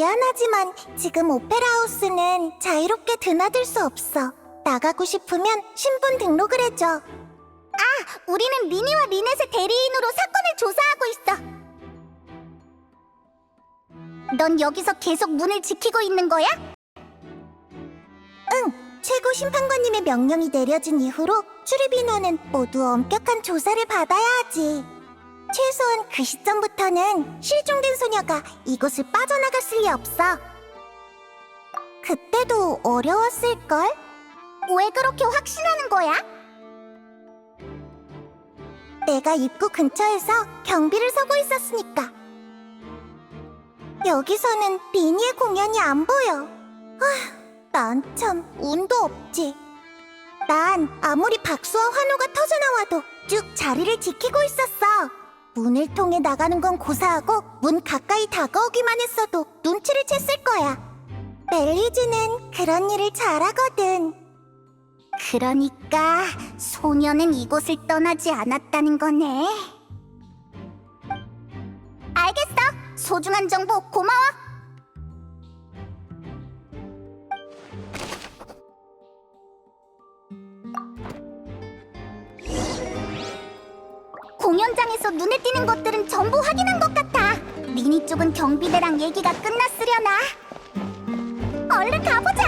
미안하지만 지금 오페라 하우스는 자유롭게 드나들 수 없어. 나가고 싶으면 신분 등록을 해줘. 아, 우리는 리니와 리넷의 대리인으로 사건을 조사하고 있어. 넌 여기서 계속 문을 지키고 있는 거야? 응, 최고 심판관님의 명령이 내려진 이후로 출입 인원은 모두 엄격한 조사를 받아야 하지. 최소한 그 시점부터는 실종된 소녀가 이곳을 빠져나갔을 리 없어. 그때도 어려웠을걸? 왜 그렇게 확신하는 거야? 내가 입구 근처에서 경비를 서고 있었으니까. 여기서는 리니의 공연이 안 보여. 난 참 운도 없지. 난 아무리 박수와 환호가 터져나와도 쭉 자리를 지키고 있었어. 문을 통해 나가는 건 고사하고 문 가까이 다가오기만 했어도 눈치를 챘을 거야. 멜리즈는 그런 일을 잘하거든. 그러니까 소녀는 이곳을 떠나지 않았다는 거네. 알겠어. 소중한 정보 고마워. 공연장에서 눈에 띄는 것들은 전부 확인한 것 같아. 리니 쪽은 경비대랑 얘기가 끝났으려나. 얼른 가보자.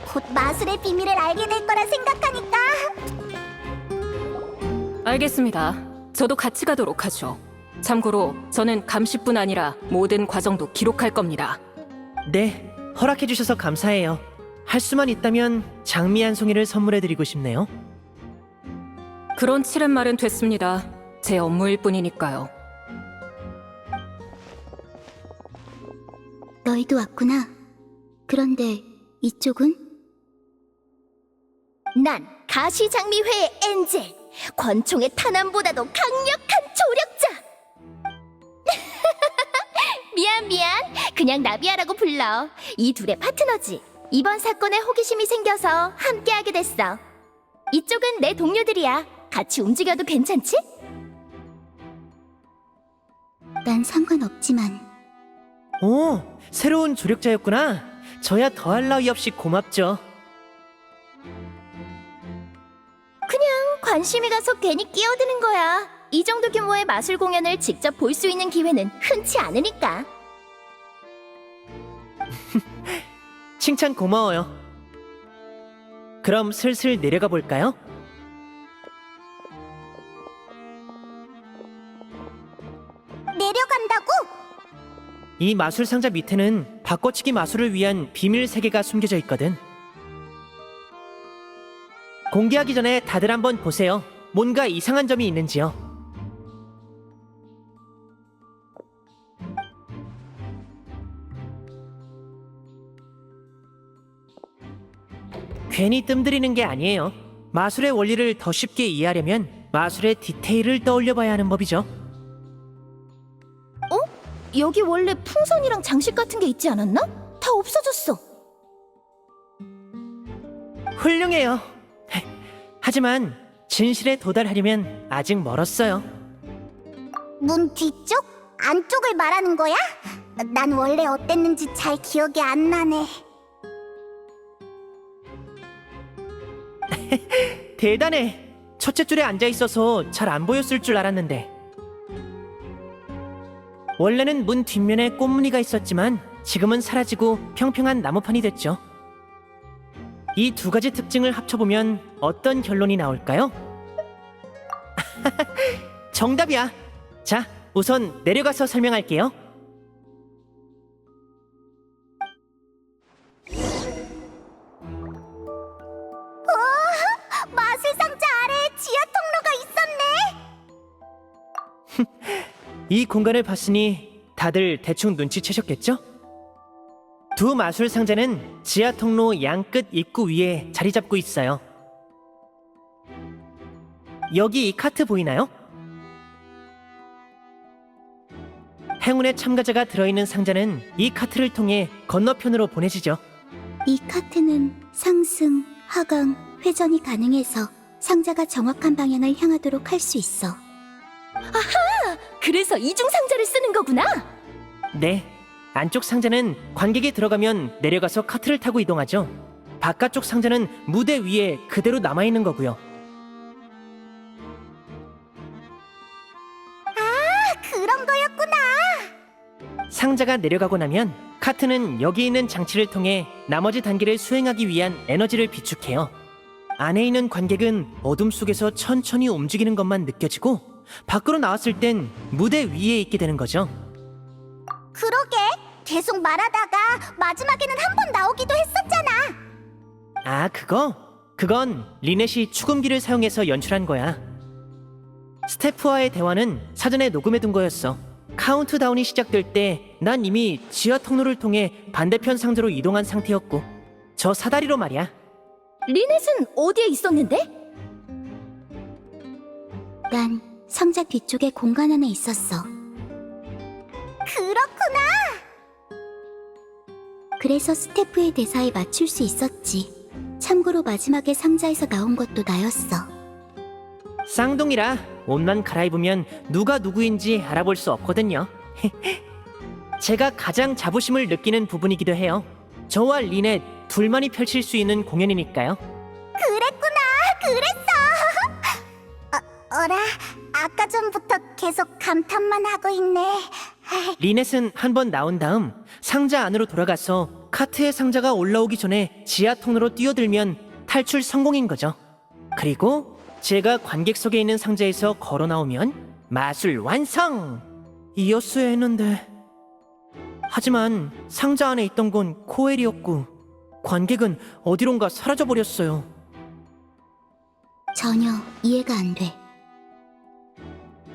곧 마술의 비밀을 알게 될 거라 생각하니까. 알겠습니다. 저도 같이 가도록 하죠. 참고로 저는 감시뿐 아니라 모든 과정도 기록할 겁니다. 네, 허락해주셔서 감사해요. 할 수만 있다면 장미 한 송이를 선물해드리고 싶네요. 그런 치렛말은 됐습니다. 제 업무일 뿐이니까요. 너희도 왔구나. 그런데 이쪽은? 난 가시장미회의 엔젤, 권총의 탄환보다도 강력한 조력자. 미안, 그냥 나비아라고 불러. 이 둘의 파트너지. 이번 사건에 호기심이 생겨서 함께하게 됐어. 이쪽은 내 동료들이야. 같이 움직여도 괜찮지? 난 상관없지만. 오, 새로운 조력자였구나. 저야 더할 나위 없이 고맙죠. 관심이 가서 괜히 끼어드는 거야. 이 정도 규모의 마술 공연을 직접 볼 수 있는 기회는 흔치 않으니까. 칭찬 고마워요. 그럼 슬슬 내려가 볼까요? 내려간다고? 이 마술 상자 밑에는 바꿔치기 마술을 위한 비밀 세계가 숨겨져 있거든. 공개하기 전에 다들 한번 보세요. 뭔가 이상한 점이 있는지요. 괜히 뜸들이는 게 아니에요. 마술의 원리를 더 쉽게 이해하려면 마술의 디테일을 떠올려 봐야 하는 법이죠. 여기 원래 풍선이랑 장식 같은 게 있지 않았나? 다 없어졌어. 훌륭해요. 하지만 진실에 도달하려면 아직 멀었어요. 문 뒤쪽? 안쪽을 말하는 거야? 난 원래 어땠는지 잘 기억이 안 나네. 대단해. 첫째 줄에 앉아 있어서 잘 안 보였을 줄 알았는데. 원래는 문 뒷면에 꽃무늬가 있었지만 지금은 사라지고 평평한 나무판이 됐죠. 이 두 가지 특징을 합쳐보면 어떤 결론이 나올까요? 정답이야. 자, 우선 내려가서 설명할게요. 마술 상자 아래에 지하 통로가 있었네. 이 공간을 봤으니 다들 대충 눈치채셨겠죠? 두 마술 상자는 지하 통로 양끝 입구 위에 자리 잡고 있어요. 여기 이 카트 보이나요? 행운의 참가자가 들어있는 상자는 이 카트를 통해 건너편으로 보내지죠. 이 카트는 상승, 하강, 회전이 가능해서 상자가 정확한 방향을 향하도록 할 수 있어. 그래서 이중 상자를 쓰는 거구나. 네, 안쪽 상자는 관객이 들어가면 내려가서 카트를 타고 이동하죠. 바깥쪽 상자는 무대 위에 그대로 남아있는 거고요. 그런 거였구나. 상자가 내려가고 나면 카트는 여기 있는 장치를 통해 나머지 단계를 수행하기 위한 에너지를 비축해요. 안에 있는 관객은 어둠 속에서 천천히 움직이는 것만 느껴지고 밖으로 나왔을 땐 무대 위에 있게 되는 거죠. 그러게. 계속 말하다가 마지막에는 한 번 나오기도 했었잖아. 아, 그건 리넷이 축음기를 사용해서 연출한 거야. 스태프와의 대화는 사전에 녹음해둔 거였어. 카운트다운이 시작될 때 난 이미 지하 통로를 통해 반대편 상자로 이동한 상태였고, 저 사다리로 말이야. 리넷은 어디에 있었는데? 난 상자 뒤쪽에 공간 안에 있었어. 그렇구나. 그래서 스태프의 대사에 맞출 수 있었지. 참고로 마지막에 상자에서 나온 것도 나였어. 쌍둥이라 옷만 갈아입으면 누가 누구인지 알아볼 수 없거든요. 제가 가장 자부심을 느끼는 부분이기도 해요. 저와 리넷 둘만이 펼칠 수 있는 공연이니까요. 그랬구나. 그랬어. 어라, 아까 전부터 계속 감탄만 하고 있네. 리넷은 한 번 나온 다음 상자 안으로 돌아가서 카트의 상자가 올라오기 전에 지하 통로로 뛰어들면 탈출 성공인 거죠. 그리고 제가 관객석에 있는 상자에서 걸어 나오면 마술 완성! 이었어야 했는데. 하지만 상자 안에 있던 건 코엘이었고 관객은 어디론가 사라져버렸어요. 전혀 이해가 안 돼.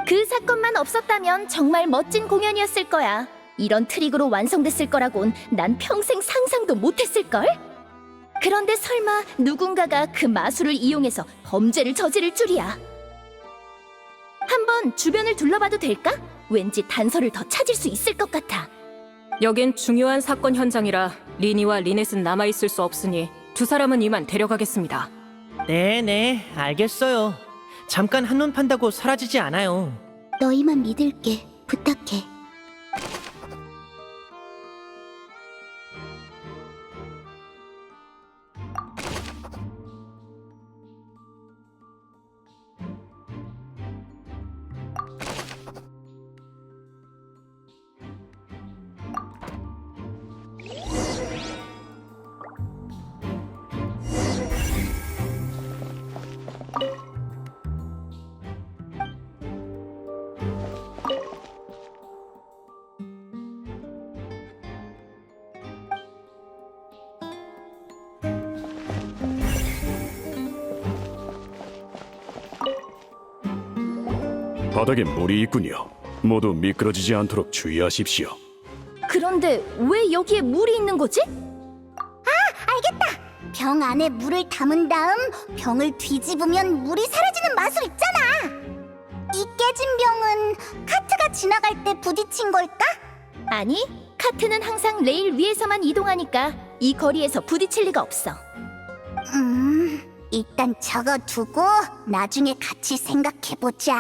그 사건만 없었다면 정말 멋진 공연이었을 거야. 이런 트릭으로 완성됐을 거라곤 난 평생 상상도 못했을걸? 그런데 설마 누군가가 그 마술을 이용해서 범죄를 저지를 줄이야. 한번 주변을 둘러봐도 될까? 왠지 단서를 더 찾을 수 있을 것 같아. 여긴 중요한 사건 현장이라 리니와 리넷은 남아있을 수 없으니 두 사람은 이만 데려가겠습니다. 네네, 알겠어요. 잠깐 한눈 판다고 사라지지 않아요. 너희만 믿을게. 부탁해. 바닥에 물이 있군요. 모두 미끄러지지 않도록 주의하십시오. 그런데 왜 여기에 물이 있는 거지? 병 안에 물을 담은 다음 병을 뒤집으면 물이 사라지는 마술 있잖아. 이 깨진 병은 카트가 지나갈 때 부딪힌 걸까? 아니, 카트는 항상 레일 위에서만 이동하니까 이 거리에서 부딪힐 리가 없어. 일단 적어두고 나중에 같이 생각해보자.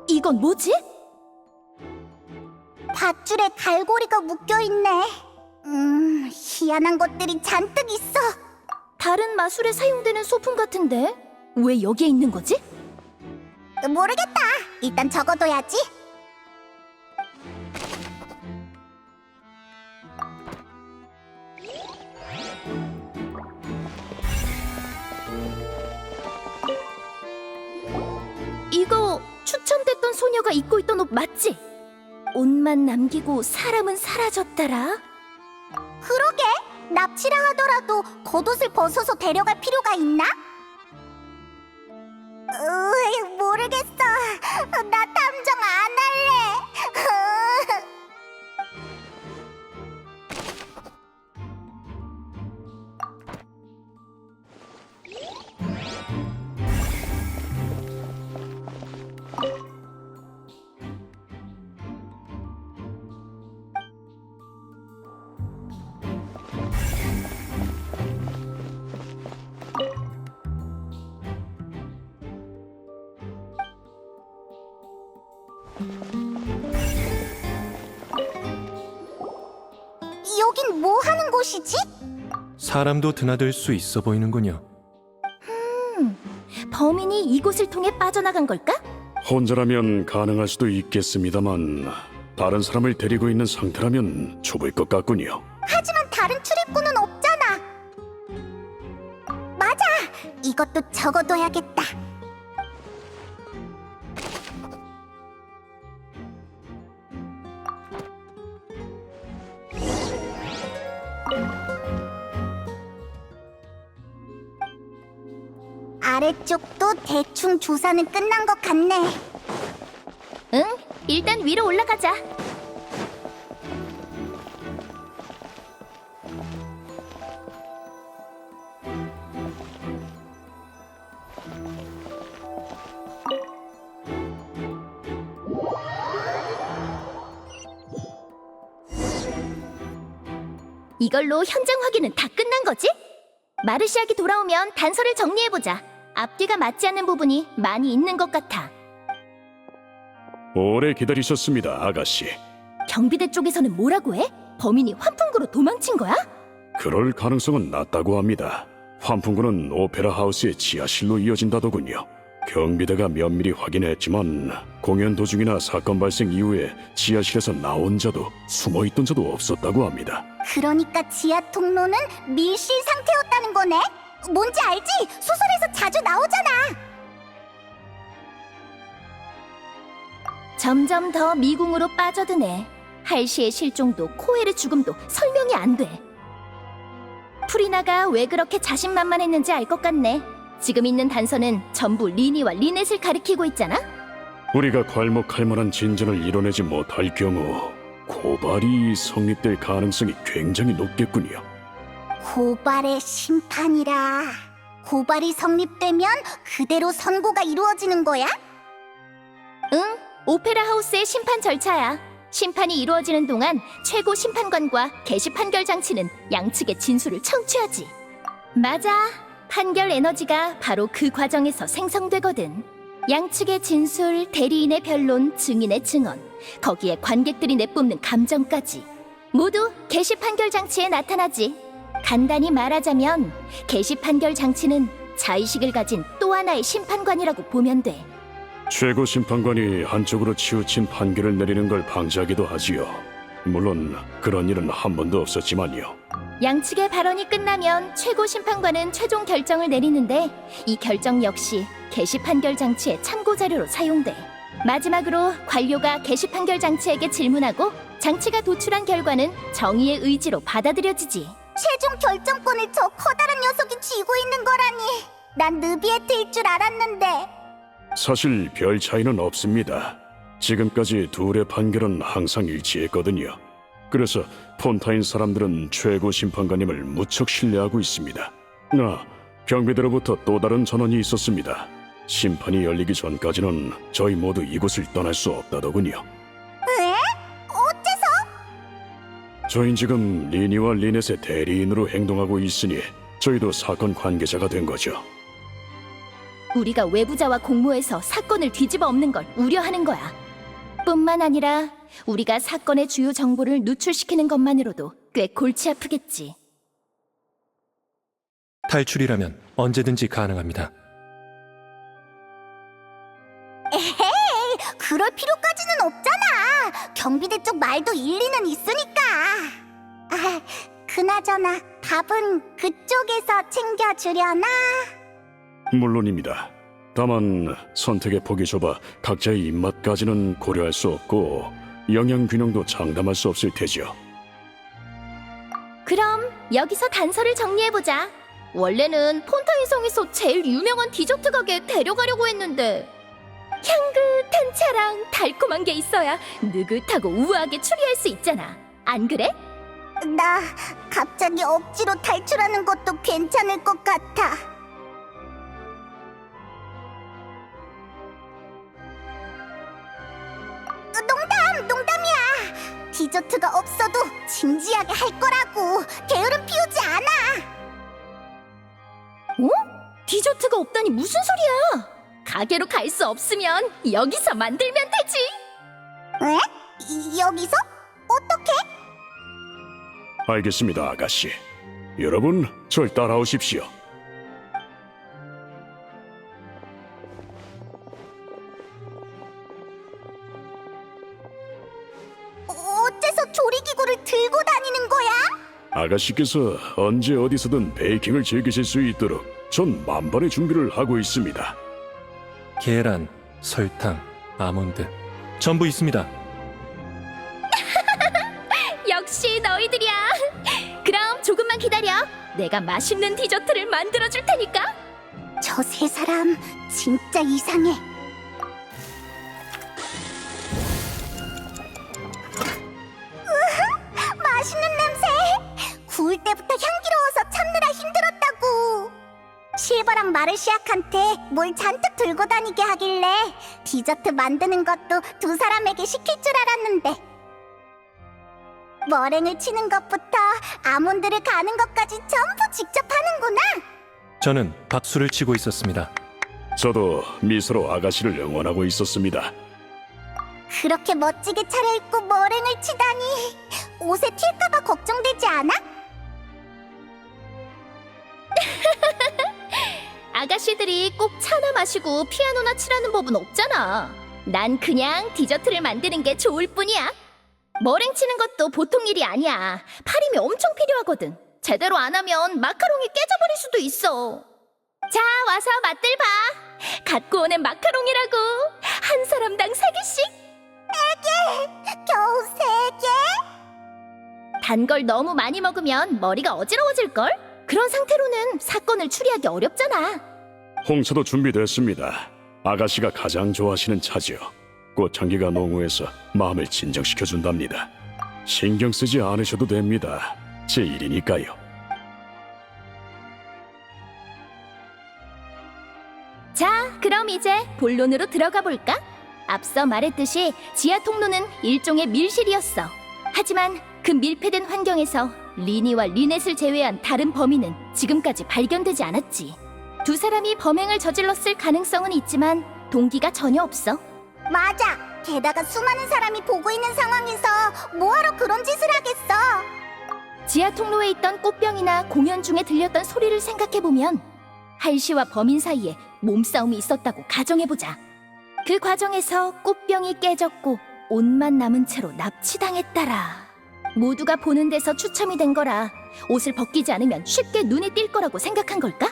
이건 뭐지? 밧줄에 갈고리가 묶여있네. 희한한 것들이 잔뜩 있어. 다른 마술에 사용되는 소품 같은데 왜 여기에 있는 거지? 모르겠다. 일단 적어둬야지. 이거 추천됐던 소녀가 입고 있던 옷 맞지? 옷만 남기고 사람은 사라졌더라. 그러게. 납치라 하더라도 겉옷을 벗어서 데려갈 필요가 있나? 모르겠어. 나 탐정 안 할래. 여긴 뭐 하는 곳이지? 사람도 드나들 수 있어 보이는군요. 범인이 이곳을 통해 빠져나간 걸까? 혼자라면 가능할 수도 있겠습니다만 다른 사람을 데리고 있는 상태라면 좁을 것 같군요. 하지만 다른 출입구는 없잖아. 맞아! 이것도 적어둬야겠다. 아래쪽도 대충 조사는 끝난 것 같네. 응, 일단 위로 올라가자. 이걸로 현장 확인은 다 끝난 거지? 마르시아기 돌아오면 단서를 정리해보자. 앞뒤가 맞지 않는 부분이 많이 있는 것 같아. 오래 기다리셨습니다, 아가씨. 경비대 쪽에서는 뭐라고 해? 범인이 환풍구로 도망친 거야? 그럴 가능성은 낮다고 합니다. 환풍구는 오페라 하우스의 지하실로 이어진다더군요. 경비대가 면밀히 확인했지만 공연 도중이나 사건 발생 이후에 지하실에서 나온 자도 숨어있던 자도 없었다고 합니다. 그러니까 지하 통로는 밀실 상태였다는 거네? 뭔지 알지? 소설에서 자주 나오잖아. 점점 더 미궁으로 빠져드네. 할시의 실종도 코엘의 죽음도 설명이 안 돼. 프리나가 왜 그렇게 자신만만했는지 알 것 같네. 지금 있는 단서는 전부 리니와 리넷을 가리키고 있잖아? 우리가 괄목할 만한 진전을 이뤄내지 못할 경우 고발이 성립될 가능성이 굉장히 높겠군요. 고발의 심판이라. 고발이 성립되면 그대로 선고가 이루어지는 거야? 응, 오페라 하우스의 심판 절차야. 심판이 이루어지는 동안 최고 심판관과 개시 판결 장치는 양측의 진술을 청취하지. 맞아. 판결 에너지가 바로 그 과정에서 생성되거든. 양측의 진술, 대리인의 변론, 증인의 증언, 거기에 관객들이 내뿜는 감정까지 모두 개시 판결 장치에 나타나지. 간단히 말하자면 개시 판결 장치는 자의식을 가진 또 하나의 심판관이라고 보면 돼. 최고 심판관이 한쪽으로 치우친 판결을 내리는 걸 방지하기도 하지요. 물론 그런 일은 한 번도 없었지만요. 양측의 발언이 끝나면 최고 심판관은 최종 결정을 내리는데 이 결정 역시 개시 판결 장치의 참고 자료로 사용돼. 마지막으로 관료가 개시 판결 장치에게 질문하고 장치가 도출한 결과는 정의의 의지로 받아들여지지. 최종 결정권을 저 커다란 녀석이 쥐고 있는 거라니. 난 느비에트일 줄 알았는데. 사실 별 차이는 없습니다. 지금까지 둘의 판결은 항상 일치했거든요. 그래서 폰타인 사람들은 최고 심판관님을 무척 신뢰하고 있습니다. 경비대로부터 또 다른 전원이 있었습니다. 심판이 열리기 전까지는 저희 모두 이곳을 떠날 수 없다더군요. 에? 어째서? 저희는 지금 리니와 리넷의 대리인으로 행동하고 있으니 저희도 사건 관계자가 된 거죠. 우리가 외부자와 공모해서 사건을 뒤집어 엎는 걸 우려하는 거야. 뿐만 아니라 우리가 사건의 주요 정보를 누출시키는 것만으로도 꽤 골치 아프겠지. 탈출이라면 언제든지 가능합니다. 에헤이, 그럴 필요까지는 없잖아. 경비대 쪽 말도 일리는 있으니까. 아, 그나저나 밥은 그쪽에서 챙겨주려나? 물론입니다. 다만 선택의 폭이 좁아 각자의 입맛까지는 고려할 수 없고 영양 균형도 장담할 수 없을 테죠. 그럼 여기서 단서를 정리해보자. 원래는 폰타인 성에서 제일 유명한 디저트 가게에 데려가려고 했는데 향긋한 차랑 달콤한 게 있어야 느긋하고 우아하게 추리할 수 있잖아. 안 그래? 나 갑자기 억지로 탈출하는 것도 괜찮을 것 같아. 농담이야. 디저트가 없어도 진지하게 할 거라고. 게으름 피우지 않아. 어? 디저트가 없다니 무슨 소리야? 가게로 갈 수 없으면 여기서 만들면 되지. 여기서? 어떻게? 알겠습니다, 아가씨. 여러분, 절 따라오십시오. 어째서 조리기구를 들고 다니는 거야? 아가씨께서 언제 어디서든 베이킹을 즐기실 수 있도록 전 만반의 준비를 하고 있습니다. 계란, 설탕, 아몬드 전부 있습니다. 역시 너희들이야. 그럼 조금만 기다려. 내가 맛있는 디저트를 만들어 줄 테니까. 저 세 사람 진짜 이상해. 맛있는 냄새! 구울 때부터 향기로워서 참느라 힘들었다고. 실버랑 마르시아한테 뭘 잔뜩 들고 다니게 하길래 디저트 만드는 것도 두 사람에게 시킬 줄 알았는데 머랭을 치는 것부터 아몬드를 가는 것까지 전부 직접 하는구나. 저는 박수를 치고 있었습니다. 저도 미소로 아가씨를 응원하고 있었습니다. 그렇게 멋지게 차려입고 머랭을 치다니 옷에 튈까봐 걱정되지 않아? 아가씨들이 꼭 차나 마시고 피아노나 치라는 법은 없잖아. 난 그냥 디저트를 만드는 게 좋을 뿐이야. 머랭 치는 것도 보통 일이 아니야. 팔힘이 엄청 필요하거든. 제대로 안 하면 마카롱이 깨져버릴 수도 있어. 자, 와서 맛들 봐. 갖고 오는 마카롱이라고. 한 사람당 3개씩. 겨우 3개? 단 걸 너무 많이 먹으면 머리가 어지러워질걸? 그런 상태로는 사건을 추리하기 어렵잖아. 홍차도 준비됐습니다. 아가씨가 가장 좋아하시는 차지요. 꽃향기가 농후해서 마음을 진정시켜준답니다. 신경 쓰지 않으셔도 됩니다. 제 일이니까요. 자, 그럼 이제 본론으로 들어가 볼까? 앞서 말했듯이 지하 통로는 일종의 밀실이었어. 하지만 그 밀폐된 환경에서 리니와 리넷을 제외한 다른 범인은 지금까지 발견되지 않았지. 두 사람이 범행을 저질렀을 가능성은 있지만 동기가 전혀 없어. 맞아. 게다가 수많은 사람이 보고 있는 상황에서 뭐하러 그런 짓을 하겠어? 지하 통로에 있던 꽃병이나 공연 중에 들렸던 소리를 생각해보면 할시와 범인 사이에 몸싸움이 있었다고 가정해보자. 그 과정에서 꽃병이 깨졌고 옷만 남은 채로 납치당했다라. 모두가 보는 데서 추첨이 된 거라 옷을 벗기지 않으면 쉽게 눈에 띌 거라고 생각한 걸까?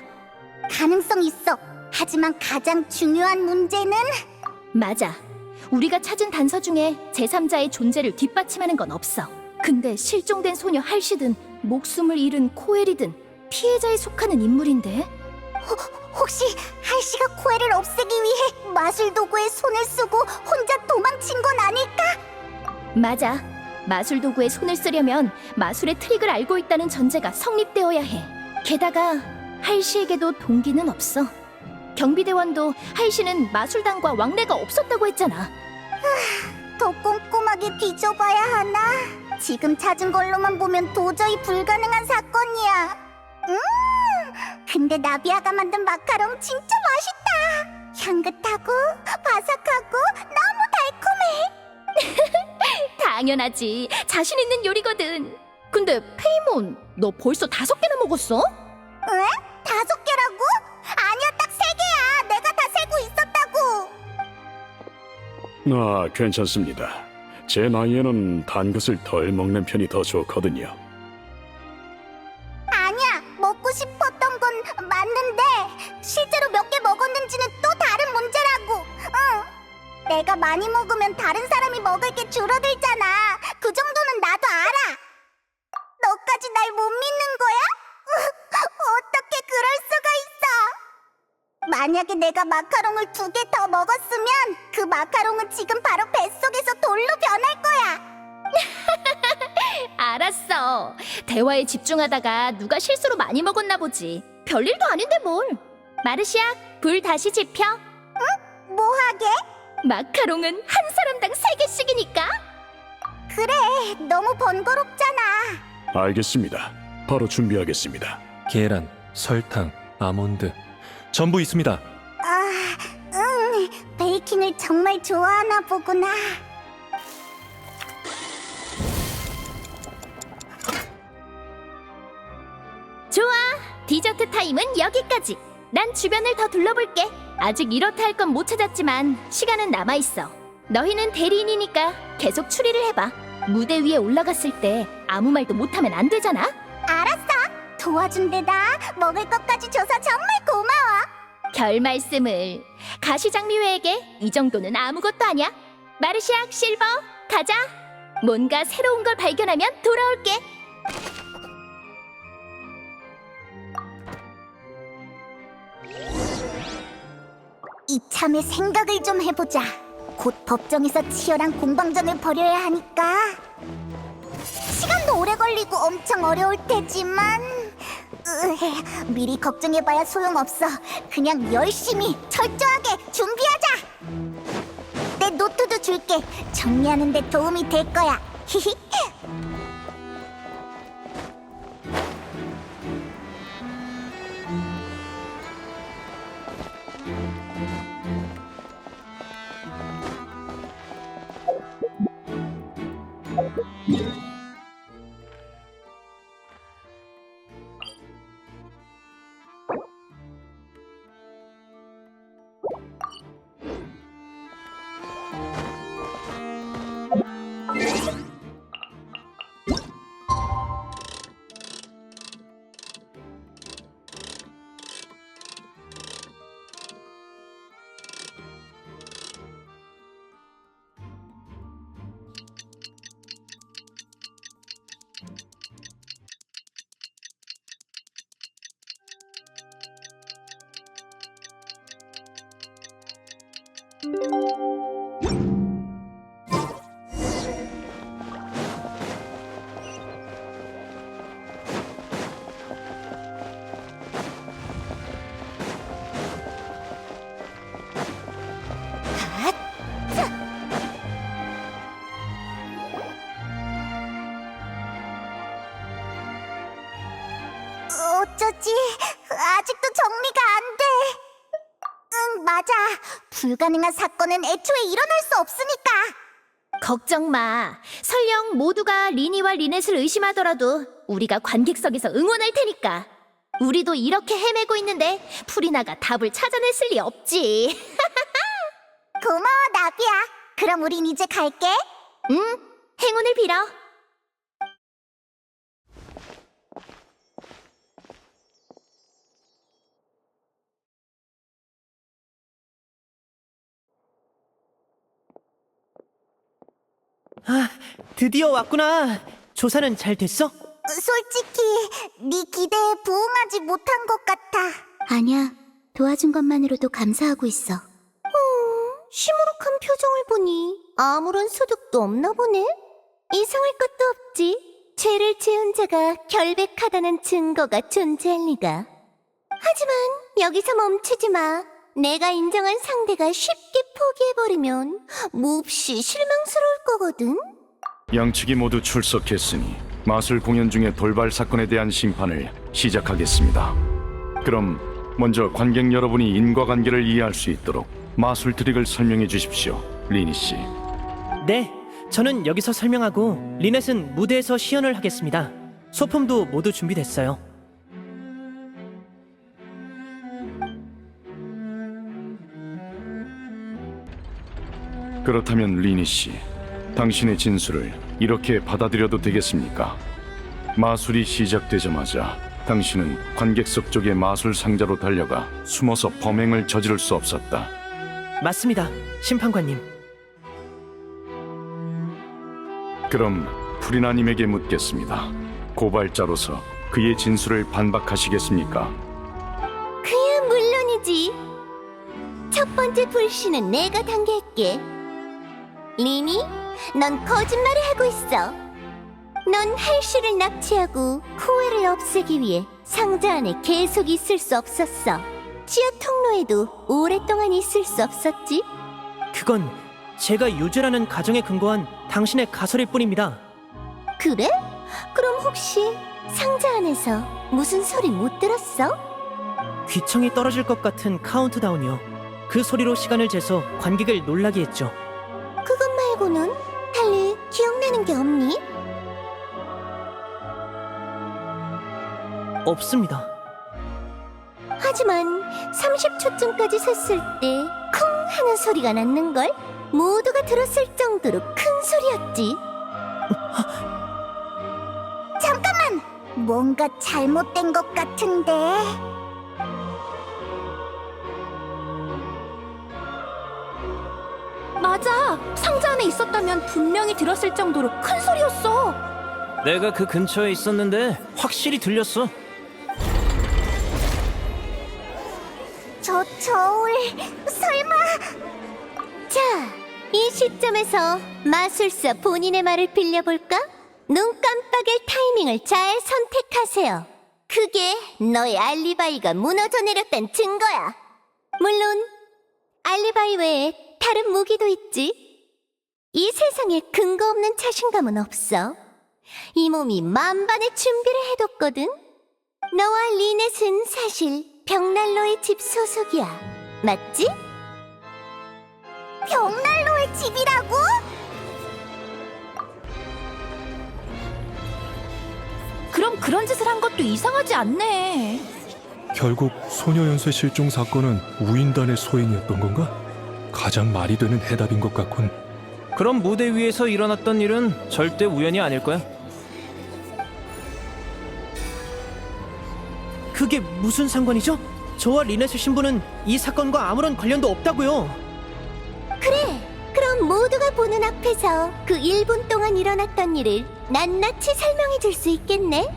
가능성 있어. 하지만 가장 중요한 문제는 맞아. 우리가 찾은 단서 중에 제3자의 존재를 뒷받침하는 건 없어. 근데 실종된 소녀 할시든 목숨을 잃은 코엘이든 피해자에 속하는 인물인데? 혹시 할시가 코엘을 없애기 위해 마술 도구에 손을 쓰고 혼자 도망친 건 아닐까? 맞아. 마술 도구에 손을 쓰려면 마술의 트릭을 알고 있다는 전제가 성립되어야 해. 게다가 할시에게도 동기는 없어. 경비대원도 할시는 마술단과 왕래가 없었다고 했잖아. 더 꼼꼼하게 뒤져봐야 하나? 지금 찾은 걸로만 보면 도저히 불가능한 사건이야. 근데 나비아가 만든 마카롱 진짜 맛있다. 향긋하고 바삭하고 너무 달콤해. 당연하지. 자신 있는 요리거든. 근데 페이몬, 너 벌써 5개나 먹었어? 에? 5개라고? 아니야, 딱 3개야. 내가 다 세고 있었다고. 아, 괜찮습니다. 제 나이에는 단 것을 덜 먹는 편이 더 좋거든요. 아니야, 먹고 싶었던 건 맞는데 실제로 몇 개 먹었는지는 또 다른 문제라고. 응. 내가 많이 먹으면 다른 사람이 먹을 게 줄어들잖아. 그 정도는 나도 알아. 너까지 날 못 믿는 거야? 어떻게 그럴 수가 있어? 만약에 내가 마카롱을 2개 더 먹었으면 그 마카롱은 지금 바로 뱃속에서 돌로 변할 거야. 알았어. 대화에 집중하다가 누가 실수로 많이 먹었나 보지. 별일도 아닌데 뭘. 마르시아, 불 다시 지펴. 뭐 하게? 마카롱은 한 사람당 3개씩이니까. 그래, 너무 번거롭잖아. 알겠습니다. 바로 준비하겠습니다. 계란, 설탕, 아몬드 전부 있습니다. 아, 응, 베이킹을 정말 좋아하나 보구나. 디저트 타임은 여기까지. 난 주변을 더 둘러볼게. 아직 이렇다 할 건 못 찾았지만 시간은 남아있어. 너희는 대리인이니까 계속 추리를 해봐. 무대 위에 올라갔을 때 아무 말도 못하면 안 되잖아. 알았어. 도와준대다. 먹을 것까지 줘서 정말 고마워. 별 말씀을. 가시장미회에게 이 정도는 아무것도 아니야. 마르시악, 실버, 가자. 뭔가 새로운 걸 발견하면 돌아올게. 이참에 생각을 좀 해보자. 곧 법정에서 치열한 공방전을 벌여야 하니까 시간도 오래 걸리고 엄청 어려울 테지만 미리 걱정해봐야 소용없어. 그냥 열심히 철저하게 준비하자. 내 노트도 줄게. 정리하는 데 도움이 될 거야. 히히. 어쩌지? 아직도 정리가 안 돼. 응, 맞아. 불가능한 사건은 애초에 일어날 수 없으니까. 걱정 마. 설령 모두가 리니와 리넷을 의심하더라도 우리가 관객석에서 응원할 테니까. 우리도 이렇게 헤매고 있는데 프리나가 답을 찾아냈을 리 없지. 고마워, 나비야. 그럼 우린 이제 갈게. 응, 행운을 빌어. 아, 드디어 왔구나. 조사는 잘 됐어? 솔직히 네 기대에 부응하지 못한 것 같아. 아니야, 도와준 것만으로도 감사하고 있어. 시무룩한 표정을 보니 아무런 소득도 없나 보네. 이상할 것도 없지. 죄를 지은 자가 결백하다는 증거가 존재할 리가. 하지만 여기서 멈추지 마. 내가 인정한 상대가 쉽게 포기해버리면 몹시 실망스러울 거거든. 양측이 모두 출석했으니 마술 공연 중의 돌발 사건에 대한 심판을 시작하겠습니다. 그럼 먼저 관객 여러분이 인과관계를 이해할 수 있도록 마술 트릭을 설명해 주십시오, 리니 씨. 네, 저는 여기서 설명하고 리넷은 무대에서 시연을 하겠습니다. 소품도 모두 준비됐어요. 그렇다면 리니 씨, 당신의 진술을 이렇게 받아들여도 되겠습니까? 마술이 시작되자마자 당신은 관객석 쪽의 마술 상자로 달려가 숨어서 범행을 저지를 수 없었다. 맞습니다, 심판관님. 그럼 프리나님에게 묻겠습니다. 고발자로서 그의 진술을 반박하시겠습니까? 그야 물론이지. 첫 번째 불씨는 내가 당길게. 리니, 넌 거짓말을 하고 있어. 넌 할씨를 납치하고 코웨를 없애기 위해 상자 안에 계속 있을 수 없었어. 지하 통로에도 오랫동안 있을 수 없었지. 그건 제가 유죄라는 가정에 근거한 당신의 가설일 뿐입니다. 그래? 그럼 혹시 상자 안에서 무슨 소리 못 들었어? 귀청이 떨어질 것 같은 카운트다운이요. 그 소리로 시간을 재서 관객을 놀라게 했죠. 그것 말고는 달리 기억나는 게 없니? 없습니다. 하지만 30초쯤까지 섰을 때 쿵 하는 소리가 났는걸? 모두가 들었을 정도로 큰 소리였지. 잠깐만! 뭔가 잘못된 것 같은데. 맞아. 상자 안에 있었다면 분명히 들었을 정도로 큰 소리였어. 내가 그 근처에 있었는데 확실히 들렸어. 저 저울 설마 자, 이 시점에서 마술사 본인의 말을 빌려볼까? 눈 깜빡일 타이밍을 잘 선택하세요. 그게 너의 알리바이가 무너져 내렸단 증거야. 물론 알리바이 외에 다른 무기도 있지. 이 세상에 근거 없는 자신감은 없어. 이 몸이 만반의 준비를 해뒀거든. 너와 리넷은 사실 벽난로의 집 소속이야. 맞지? 벽난로의 집이라고? 그럼 그런 짓을 한 것도 이상하지 않네. 결국 소녀 연쇄 실종 사건은 우인단의 소행이었던 건가? 가장 말이 되는 해답인 것 같군. 그럼 무대 위에서 일어났던 일은 절대 우연이 아닐 거야. 그게 무슨 상관이죠? 저와 리넷의 신부는 이 사건과 아무런 관련도 없다고요. 그래, 그럼 모두가 보는 앞에서 그 1분 동안 일어났던 일을 낱낱이 설명해 줄 수 있겠네?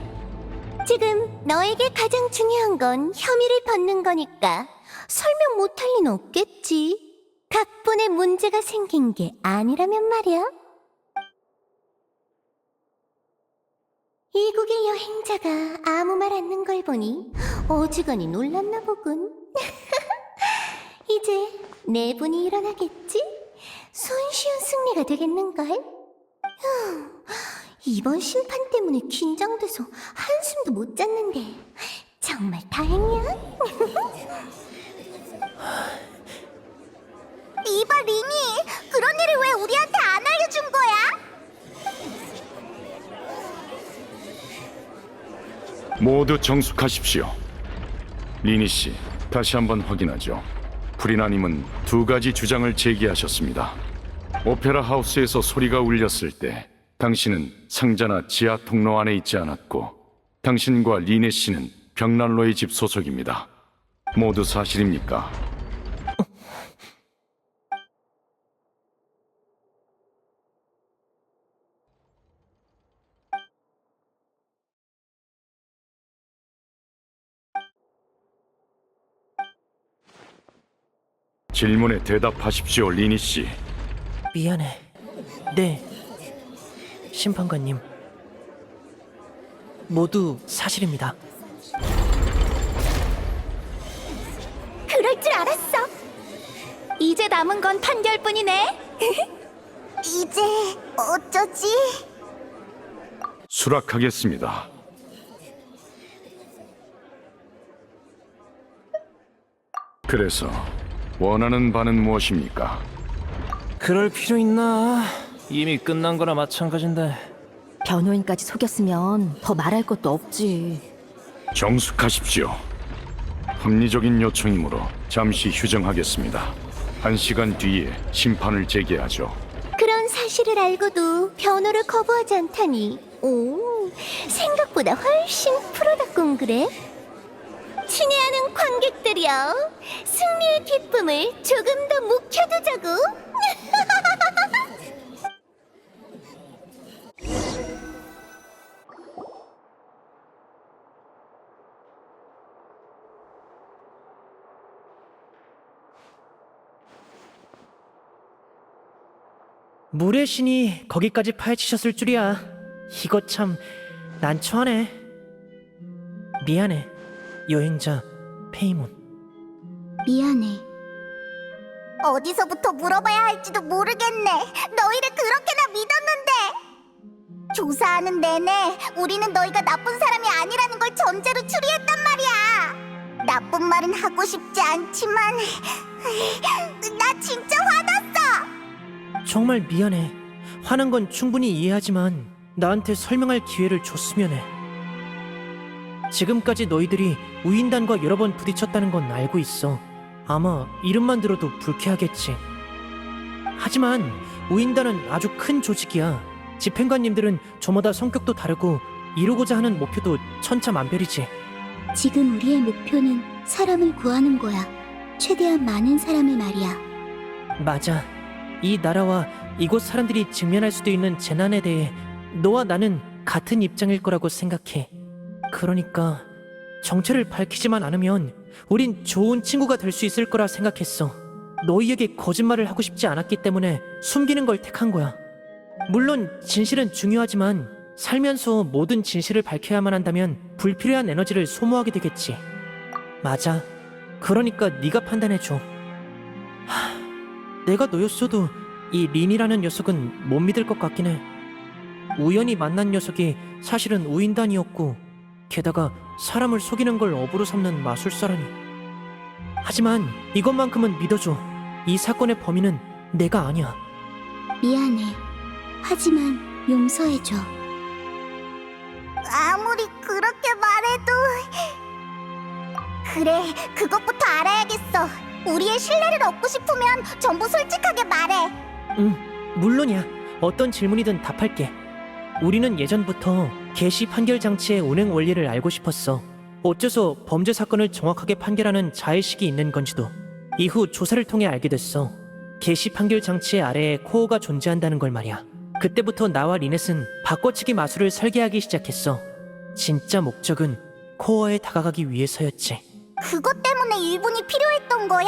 지금 너에게 가장 중요한 건 혐의를 벗는 거니까 설명 못할 리는 없겠지. 각본에 문제가 생긴 게 아니라면 말이야. 이국의 여행자가 아무 말 않는 걸 보니 어지간히 놀랐나 보군. 이제 네 분이 일어나겠지? 손쉬운 승리가 되겠는걸? 이번 심판 때문에 긴장돼서 한숨도 못 잤는데 정말 다행이야. 이봐 리니, 그런 일을 왜 우리한테 안 알려준 거야? 모두 정숙하십시오. 리니 씨, 다시 한번 확인하죠. 프리나님은 두 가지 주장을 제기하셨습니다. 오페라 하우스에서 소리가 울렸을 때 당신은 상자나 지하 통로 안에 있지 않았고, 당신과 리네 씨는 벽난로의 집 소속입니다. 모두 사실입니까? 질문에 대답하십시오, 리니 씨. 미안해. 네, 심판관님. 모두 사실입니다. 그럴 줄 알았어. 이제 남은 건 판결뿐이네. 이제 어쩌지? 수락하겠습니다. 그래서 원하는 바는 무엇입니까? 그럴 필요 있나? 이미 끝난 거나 마찬가지인데. 변호인까지 속였으면 더 말할 것도 없지. 정숙하십시오. 합리적인 요청이므로 잠시 휴정하겠습니다. 1시간 뒤에 심판을 재개하죠. 그런 사실을 알고도 변호를 거부하지 않다니, 오, 생각보다 훨씬 프로답군 그래? 친애하는 관객들이여, 승리의 기쁨을 조금 더 묵혀두자고. 물의 신이 거기까지 파헤치셨을 줄이야. 이거 참 난처하네. 미안해, 여행자 페이몬. 미안해. 어디서부터 물어봐야 할지도 모르겠네. 너희를 그렇게나 믿었는데. 조사하는 내내 우리는 너희가 나쁜 사람이 아니라는 걸 전제로 추리했단 말이야. 나쁜 말은 하고 싶지 않지만 나 진짜 화났어. 정말 미안해. 화난 건 충분히 이해하지만 나한테 설명할 기회를 줬으면 해. 지금까지 너희들이 우인단과 여러 번 부딪혔다는 건 알고 있어. 아마 이름만 들어도 불쾌하겠지. 하지만 우인단은 아주 큰 조직이야. 집행관님들은 저마다 성격도 다르고 이루고자 하는 목표도 천차만별이지. 지금 우리의 목표는 사람을 구하는 거야. 최대한 많은 사람을 말이야. 맞아. 이 나라와 이곳 사람들이 직면할 수도 있는 재난에 대해 너와 나는 같은 입장일 거라고 생각해. 그러니까 정체를 밝히지만 않으면 우린 좋은 친구가 될 수 있을 거라 생각했어. 너희에게 거짓말을 하고 싶지 않았기 때문에 숨기는 걸 택한 거야. 물론 진실은 중요하지만 살면서 모든 진실을 밝혀야만 한다면 불필요한 에너지를 소모하게 되겠지. 맞아. 그러니까 네가 판단해줘. 내가 너였어도 이 린이라는 녀석은 못 믿을 것 같긴 해. 우연히 만난 녀석이 사실은 우인단이었고 게다가 사람을 속이는 걸 업으로 삼는 마술사라니. 하지만 이것만큼은 믿어줘. 이 사건의 범인은 내가 아니야. 미안해. 하지만 용서해줘. 아무리 그렇게 말해도... 그래, 그것부터 알아야겠어. 우리의 신뢰를 얻고 싶으면 전부 솔직하게 말해. 응, 물론이야. 어떤 질문이든 답할게. 우리는 예전부터 개시 판결 장치의 운행 원리를 알고 싶었어. 어째서 범죄 사건을 정확하게 판결하는 자의식이 있는 건지도. 이후 조사를 통해 알게 됐어. 개시 판결 장치 아래에 코어가 존재한다는 걸 말이야. 그때부터 나와 리넷은 바꿔치기 마술을 설계하기 시작했어. 진짜 목적은 코어에 다가가기 위해서였지. 그것 때문에 1분이 필요했던 거야?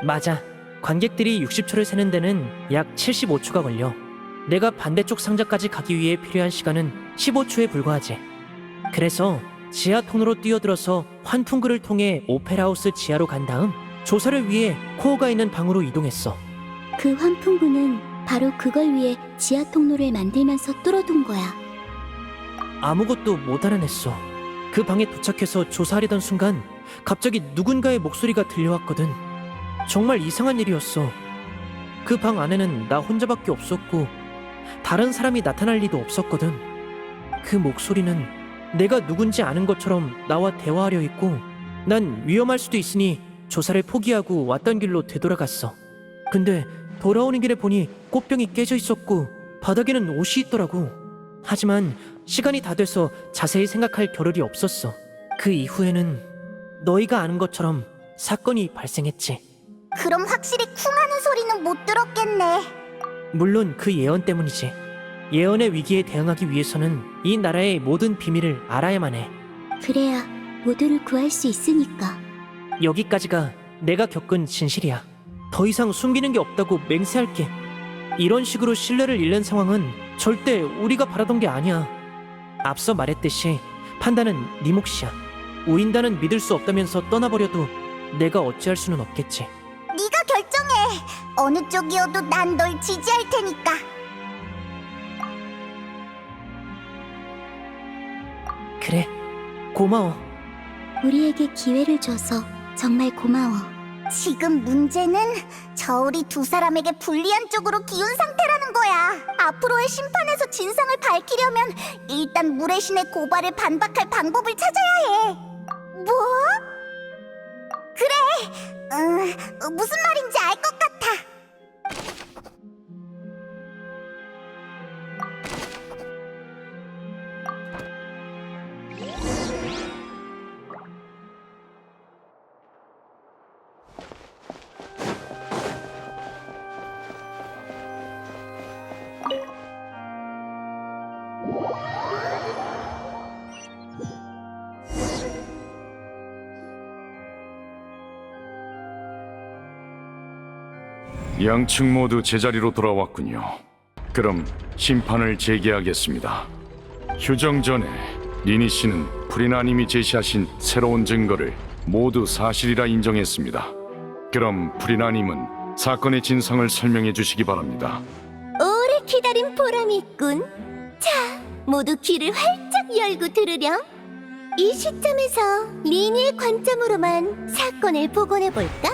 맞아. 관객들이 60초를 세는 데는 약 75초가 걸려. 내가 반대쪽 상자까지 가기 위해 필요한 시간은 15초에 불과하지. 그래서 지하 통로로 뛰어들어서 환풍구를 통해 오페라하우스 지하로 간 다음 조사를 위해 코어가 있는 방으로 이동했어. 그 환풍구는 바로 그걸 위해 지하 통로를 만들면서 뚫어둔 거야. 아무것도 못 알아냈어. 그 방에 도착해서 조사하려던 순간 갑자기 누군가의 목소리가 들려왔거든. 정말 이상한 일이었어. 그 방 안에는 나 혼자밖에 없었고 다른 사람이 나타날 리도 없었거든. 그 목소리는 내가 누군지 아는 것처럼 나와 대화하려 했고 난 위험할 수도 있으니 조사를 포기하고 왔던 길로 되돌아갔어. 근데 돌아오는 길에 보니 꽃병이 깨져 있었고 바닥에는 옷이 있더라고. 하지만 시간이 다 돼서 자세히 생각할 겨를이 없었어. 그 이후에는 너희가 아는 것처럼 사건이 발생했지. 그럼 확실히 쿵 하는 소리는 못 들었겠네. 물론 그 예언 때문이지. 예언의 위기에 대응하기 위해서는 이 나라의 모든 비밀을 알아야만 해. 그래야 모두를 구할 수 있으니까. 여기까지가 내가 겪은 진실이야. 더 이상 숨기는 게 없다고 맹세할게. 이런 식으로 신뢰를 잃는 상황은 절대 우리가 바라던 게 아니야. 앞서 말했듯이 판단은 네 몫이야. 우인단은 믿을 수 없다면서 떠나버려도 내가 어찌할 수는 없겠지. 네가 결정해. 어느 쪽이어도 난 널 지지할 테니까. 그래, 고마워. 우리에게 기회를 줘서 정말 고마워. 지금 문제는 저울이 두 사람에게 불리한 쪽으로 기운 상태라는 거야. 앞으로의 심판에서 진상을 밝히려면 일단 물의 신의 고발을 반박할 방법을 찾아야 해. 뭐? 그래, 무슨 말인지 알 것 같아. 양측 모두 제자리로 돌아왔군요. 그럼 심판을 제기하겠습니다. 휴정 전에 리니 씨는 프리나님이 제시하신 새로운 증거를 모두 사실이라 인정했습니다. 그럼 프리나님은 사건의 진상을 설명해 주시기 바랍니다. 오래 기다린 보람이 있군. 자, 모두 귀를 활짝 열고 들으렴. 이 시점에서 리니의 관점으로만 사건을 복원해볼까?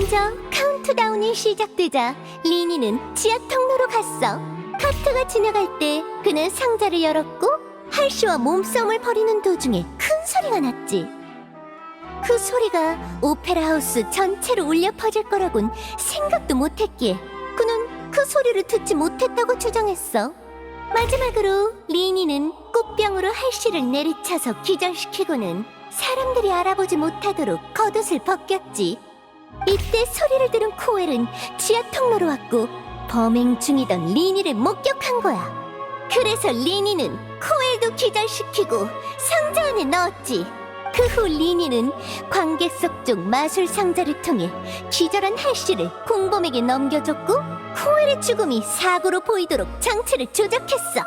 그저 카운트다운이 시작되자 리니는 지하 통로로 갔어. 카트가 지나갈 때 그는 상자를 열었고 할시와 몸싸움을 벌이는 도중에 큰 소리가 났지. 그 소리가 오페라 하우스 전체로 울려 퍼질 거라곤 생각도 못했기에 그는 그 소리를 듣지 못했다고 주장했어. 마지막으로 리니는 꽃병으로 할시를 내리쳐서 기절시키고는 사람들이 알아보지 못하도록 겉옷을 벗겼지. 이때 소리를 들은 코엘은 지하 통로로 왔고 범행 중이던 리니를 목격한 거야. 그래서 리니는 코엘도 기절시키고 상자 안에 넣었지. 그 후 리니는 관객석 쪽 마술 상자를 통해 기절한 할시를 공범에게 넘겨줬고 코엘의 죽음이 사고로 보이도록 장치를 조작했어.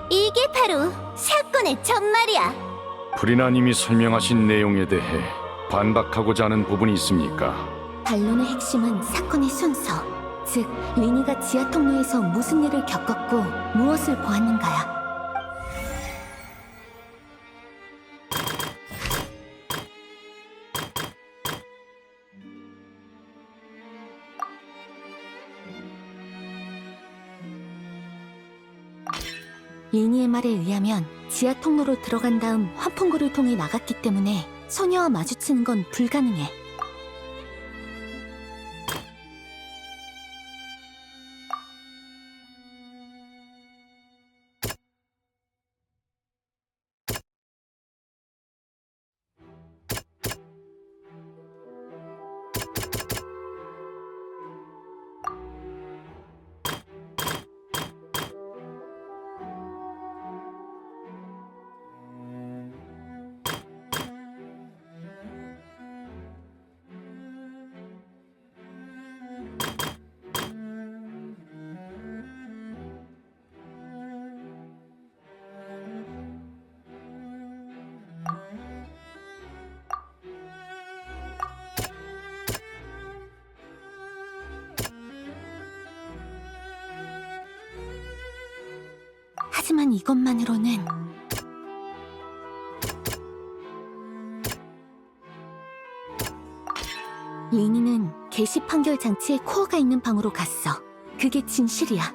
이게 바로 사건의 전말이야. 프리나님이 설명하신 내용에 대해 반박하고자 하는 부분이 있습니까? 반론의 핵심은 사건의 순서, 즉 리니가 지하 통로에서 무슨 일을 겪었고 무엇을 보았는가야. 리니의 말에 의하면 지하 통로로 들어간 다음 환풍구를 통해 나갔기 때문에 소녀와 마주치는 건 불가능해. 하지만 이것만으로는 리니는 게시 판결 장치에 코어가 있는 방으로 갔어. 그게 진실이야.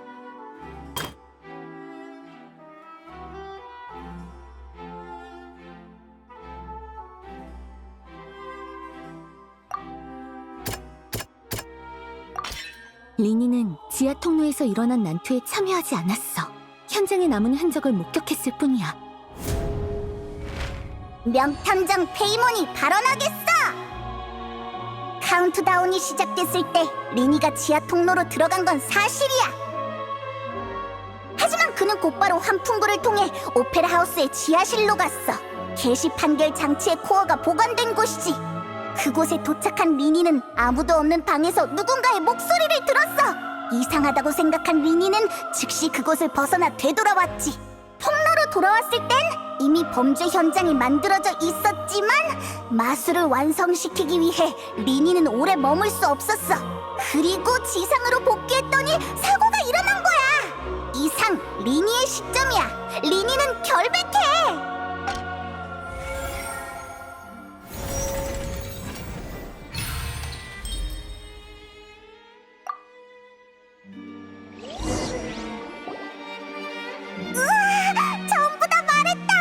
리니는 지하 통로에서 일어난 난투에 참여하지 않았어. 현장에 남은 흔적을 목격했을 뿐이야. 명탐정 페이몬이 발언하겠어! 카운트다운이 시작됐을 때 리니가 지하 통로로 들어간 건 사실이야. 하지만 그는 곧바로 환풍구를 통해 오페라 하우스의 지하실로 갔어. 게시 판결 장치의 코어가 보관된 곳이지. 그곳에 도착한 리니는 아무도 없는 방에서 누군가의 목소리를 들었어. 이상하다고 생각한 리니는 즉시 그곳을 벗어나 되돌아왔지. 통로로 돌아왔을 땐 이미 범죄 현장이 만들어져 있었지만 마술을 완성시키기 위해 리니는 오래 머물 수 없었어. 그리고 지상으로 복귀했더니 사고가 일어난 거야. 이상 리니의 시점이야. 리니는 결백해. 전부 다 말했다.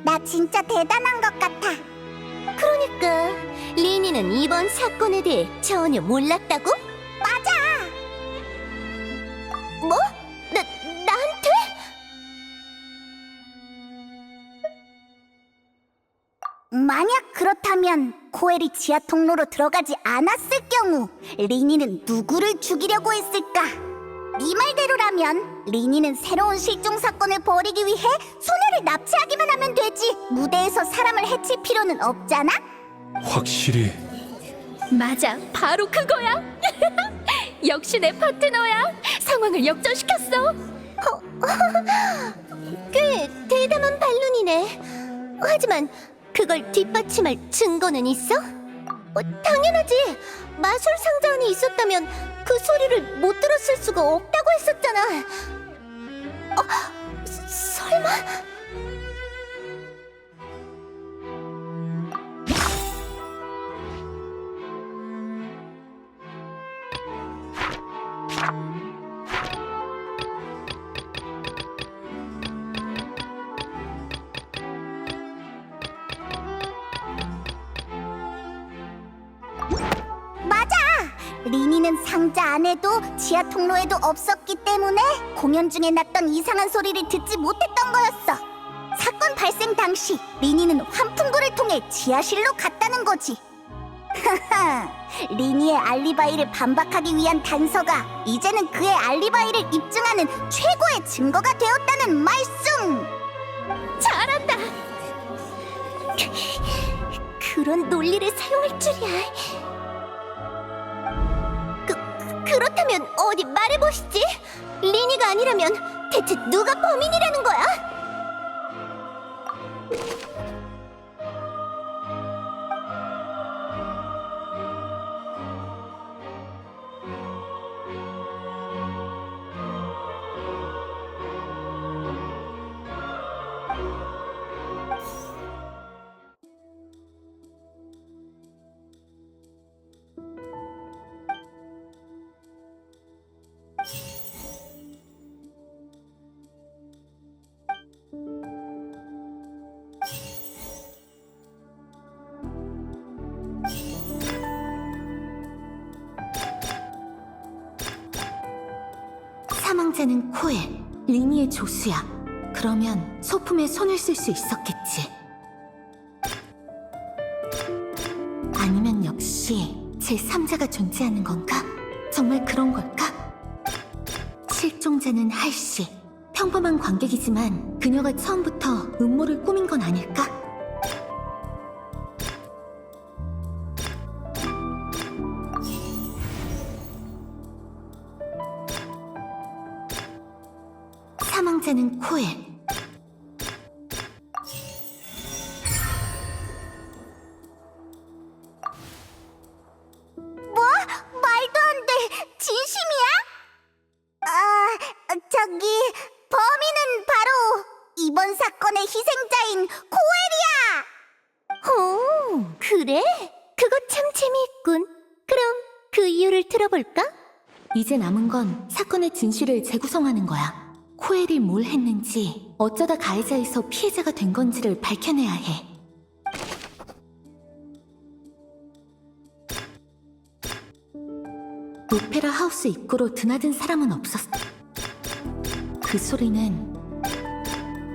나 진짜 대단한 것 같아. 그러니까 리니는 이번 사건에 대해 전혀 몰랐다고? 맞아. 뭐? 나한테? 만약 그렇다면 코엘이 지하 통로로 들어가지 않았을 경우 리니는 누구를 죽이려고 했을까? 네 말대로라면 리니는 새로운 실종 사건을 벌이기 위해 소녀를 납치하기만 하면 되지 무대에서 사람을 해칠 필요는 없잖아? 확실히 맞아, 바로 그거야. 역시 내 파트너야. 상황을 역전시켰어. 꽤 대담한 반론이네. 하지만 그걸 뒷받침할 증거는 있어? 당연하지. 마술 상자 안에 있었다면 그 소리를 못 들었을 수가 없다고 했었잖아. 설마? 맞아! 리니는 상자 안에도 지하 통로에도 없었기 때문에 공연 중에 났던 이상한 소리를 듣지 못했던 거였어. 사건 발생 당시 리니는 환풍구를 통해 지하실로 갔다는 거지. 하하, 리니의 알리바이를 반박하기 위한 단서가 이제는 그의 알리바이를 입증하는 최고의 증거가 되었다는 말씀! 잘한다. 그런 논리를 사용할 줄이야. 그렇다면 어디 말해보시지. 리니가 아니라면 대체 누가 범인이라는 거야? 사망자는 코엘, 리니의 조수야. 그러면 소품에 손을 쓸 수 있었겠지. 아니면 역시 제3자가 존재하는 건가? 정말 그런 걸까? 실종자는 할씨. 평범한 관객이지만 그녀가 처음부터 음모를 꾸민 건 아닐까? 사망자는 코엘. 뭐? 말도 안 돼! 진심이야? 저기 범인은 바로 이번 사건의 희생자인 코엘이야! 오, 그래? 그거 참 재미있군. 그럼 그 이유를 들어볼까? 이제 남은 건 사건의 진실을 재구성하는 거야. 코엘이 뭘 했는지, 어쩌다 가해자에서 피해자가 된 건지를 밝혀내야 해. 오페라 하우스 입구로 드나든 사람은 없었어. 그 소리는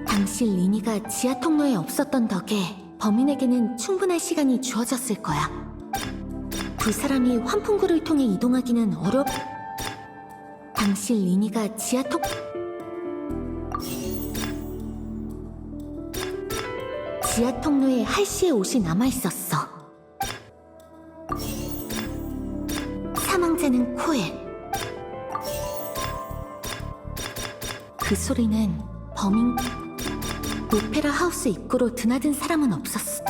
당시 리니가 지하 통로에 없었던 덕에 범인에게는 충분한 시간이 주어졌을 거야. 두 사람이 환풍구를 통해 이동하기는 당시 리니가 지하 통로에 할씨의 옷이 남아있었어. 사망자는 코엘. 그 소리는 오페라 하우스 입구로 드나든 사람은 없었어.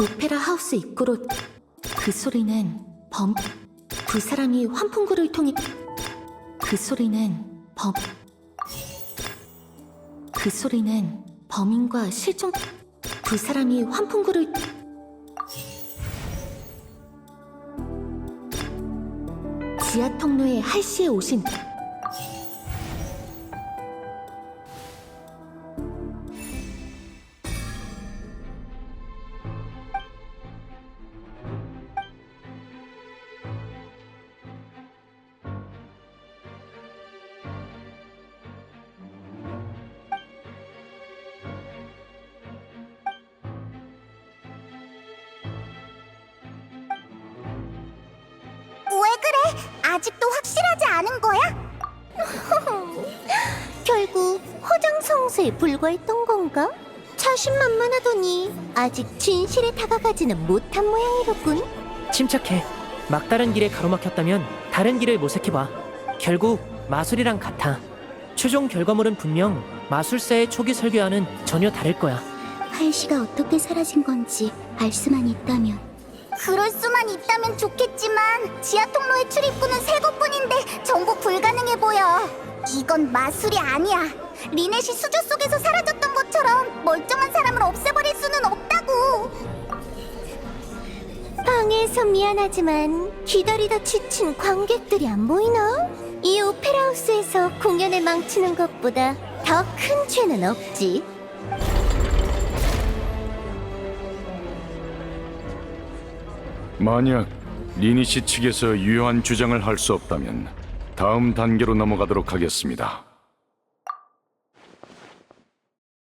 오페라 하우스 입구로 그 소리는 두 사람이 환풍구를 통해 그 소리는 범인과 두 사람이 환풍구를 지하 통로에 할씨의 옷이 왜 그래? 아직도 확실하지 않은 거야? 결국 허장성세에 불과했던 건가? 자신만만하더니 아직 진실에 다가가지는 못한 모양이로군. 침착해. 막다른 길에 가로막혔다면 다른 길을 모색해봐. 결국 마술이랑 같아. 최종 결과물은 분명 마술사의 초기 설계와는 전혀 다를 거야. 할씨가 어떻게 사라진 건지 알 수만 있다면 그럴 수만 있다면 좋겠지만 지하 통로의 출입구는 3곳뿐인데 정복 불가능해 보여. 이건 마술이 아니야. 리넷이 수조 속에서 사라졌던 것처럼 멀쩡한 사람을 없애버릴 수는 없다고. 방해해서 미안하지만 기다리다 지친 관객들이 안 보이나? 이 오페라하우스에서 공연을 망치는 것보다 더 큰 죄는 없지. 만약 리니시 측에서 유효한 주장을 할 수 없다면 다음 단계로 넘어가도록 하겠습니다.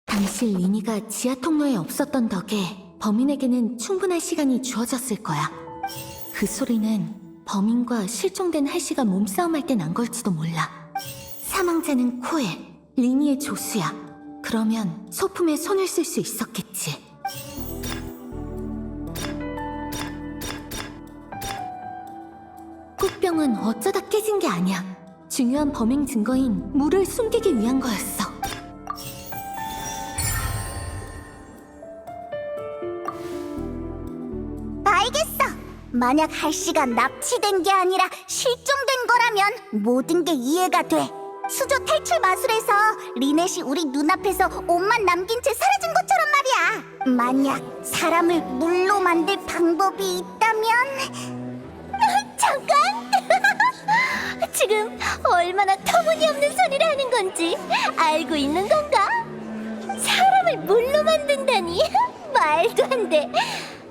당시 리니가 지하 통로에 없었던 덕에 범인에게는 충분한 시간이 주어졌을 거야. 그 소리는 범인과 실종된 할씨가 몸싸움할 때 난 걸지도 몰라. 사망자는 코엘, 리니의 조수야. 그러면 소품에 손을 쓸 수 있었겠지. 꽃병은 어쩌다 깨진 게 아니야. 중요한 범행 증거인 물을 숨기기 위한 거였어. 알겠어. 만약 할씨가 납치된 게 아니라 실종된 거라면 모든 게 이해가 돼. 수조 탈출 마술에서 리넷이 우리 눈앞에서 옷만 남긴 채 사라진 것처럼 말이야. 만약 사람을 물로 만들 방법이 있다면... 잠깐! 지금 얼마나 터무니없는 소리를 하는 건지 알고 있는 건가? 사람을 물로 만든다니? 말도 안 돼.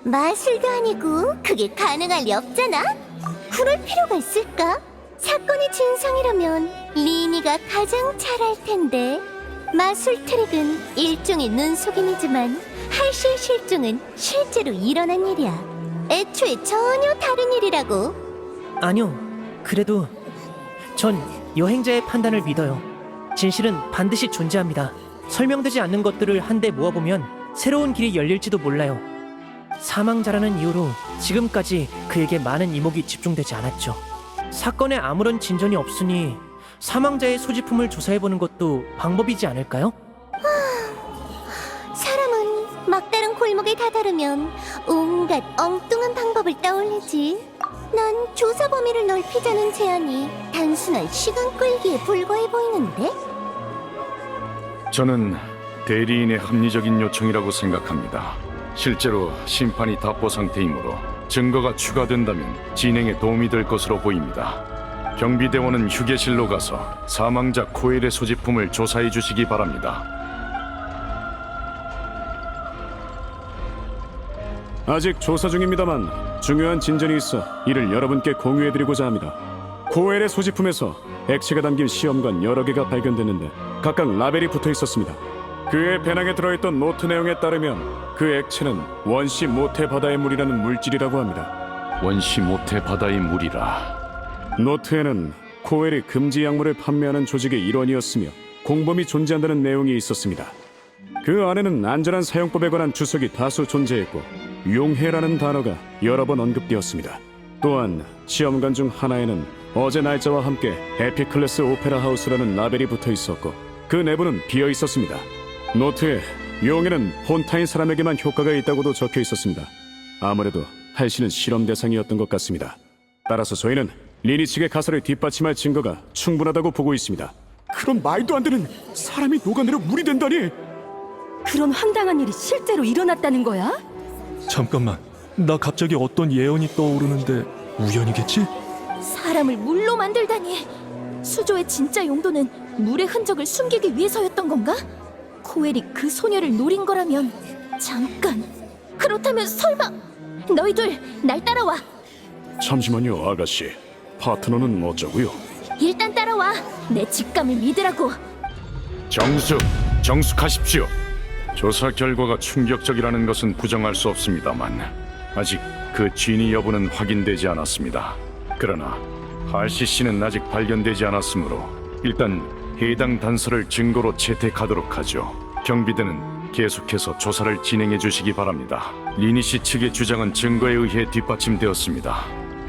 마술도 아니고 그게 가능할 리 없잖아. 그럴 필요가 있을까? 사건이 진상이라면 리니가 가장 잘 알 텐데. 마술 트릭은 일종의 눈속임이지만 할시의 실종은 실제로 일어난 일이야. 애초에 전혀 다른 일이라고. 아니요. 그래도 전 여행자의 판단을 믿어요. 진실은 반드시 존재합니다. 설명되지 않는 것들을 한데 모아보면 새로운 길이 열릴지도 몰라요. 사망자라는 이유로 지금까지 그에게 많은 이목이 집중되지 않았죠. 사건에 아무런 진전이 없으니 사망자의 소지품을 조사해보는 것도 방법이지 않을까요? 사람은 막다른 골목에 다다르면 온갖 엉뚱한 방법을 떠올리지. 난 조사 범위를 넓히자는 제안이 단순한 시간 끌기에 불과해 보이는데? 저는 대리인의 합리적인 요청이라고 생각합니다. 실제로 심판이 답보 상태이므로 증거가 추가된다면 진행에 도움이 될 것으로 보입니다. 경비대원은 휴게실로 가서 사망자 코엘의 소지품을 조사해 주시기 바랍니다. 아직 조사 중입니다만 중요한 진전이 있어 이를 여러분께 공유해드리고자 합니다. 코엘의 소지품에서 액체가 담긴 시험관 여러 개가 발견됐는데 각각 라벨이 붙어 있었습니다. 그의 배낭에 들어있던 노트 내용에 따르면 그 액체는 원시 모태 바다의 물이라는 물질이라고 합니다. 원시 모태 바다의 물이라. 노트에는 코엘이 금지 약물을 판매하는 조직의 일원이었으며 공범이 존재한다는 내용이 있었습니다. 그 안에는 안전한 사용법에 관한 주석이 다수 존재했고 용해라는 단어가 여러 번 언급되었습니다. 또한 시험관 중 하나에는 어제 날짜와 함께 에피클래스 오페라 하우스라는 라벨이 붙어 있었고 그 내부는 비어 있었습니다. 노트에 용해는 폰타인 사람에게만 효과가 있다고도 적혀 있었습니다. 아무래도 할씨는 실험 대상이었던 것 같습니다. 따라서 저희는 리니 측의 가설을 뒷받침할 증거가 충분하다고 보고 있습니다. 그런 말도 안 되는 사람이 녹아내려 물이 된다니. 그런 황당한 일이 실제로 일어났다는 거야? 잠깐만, 나 갑자기 어떤 예언이 떠오르는데 우연이겠지? 사람을 물로 만들다니. 수조의 진짜 용도는 물의 흔적을 숨기기 위해서였던 건가? 코엘이 그 소녀를 노린 거라면 잠깐. 그렇다면 설마 너희들 날 따라와. 잠시만요, 아가씨. 파트너는 어쩌고요? 일단 따라와. 내 직감을 믿으라고. 정숙하십시오. 조사 결과가 충격적이라는 것은 부정할 수 없습니다만 아직 그 진위 여부는 확인되지 않았습니다. 그러나 할시 씨는 아직 발견되지 않았으므로 일단 해당 단서를 증거로 채택하도록 하죠. 경비대는 계속해서 조사를 진행해 주시기 바랍니다. 리니 씨 측의 주장은 증거에 의해 뒷받침되었습니다.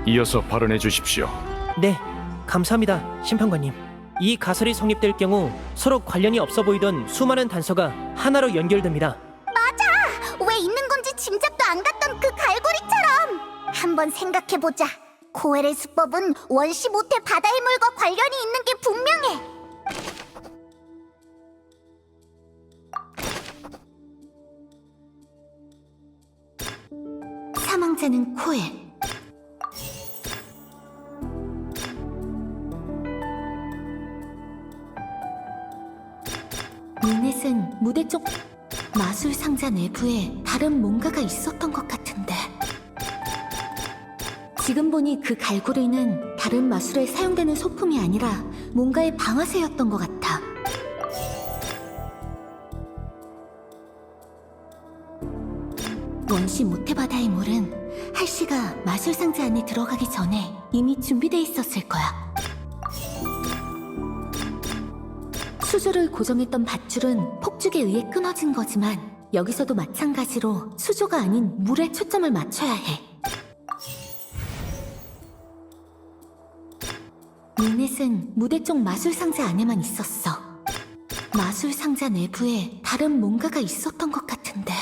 이어서 발언해 주십시오. 네, 감사합니다, 심판관님. 이 가설이 성립될 경우 서로 관련이 없어 보이던 수많은 단서가 하나로 연결됩니다. 왜 있는 건지 짐작도 안 갔던 그 갈고리처럼. 한번 생각해보자. 코엘의 수법은 원시 모태 바다의 물과 관련이 있는 게 분명해. 사망자는 코엘. 리넷은 무대 쪽 마술 상자 내부에 다른 뭔가가 있었던 것 같은데. 지금 보니 그 갈고리는 다른 마술에 사용되는 소품이 아니라 뭔가의 방아쇠였던 것 같아. 원시 모태바다의 물은 할씨가 마술 상자 안에 들어가기 전에 이미 준비돼 있었을 거야. 수조를 고정했던 밧줄은 폭죽에 의해 끊어진 거지만 여기서도 마찬가지로 수조가 아닌 물에 초점을 맞춰야 해. 리넷은 무대 쪽 마술 상자 안에만 있었어. 마술 상자 내부에 다른 뭔가가 있었던 것 같은데.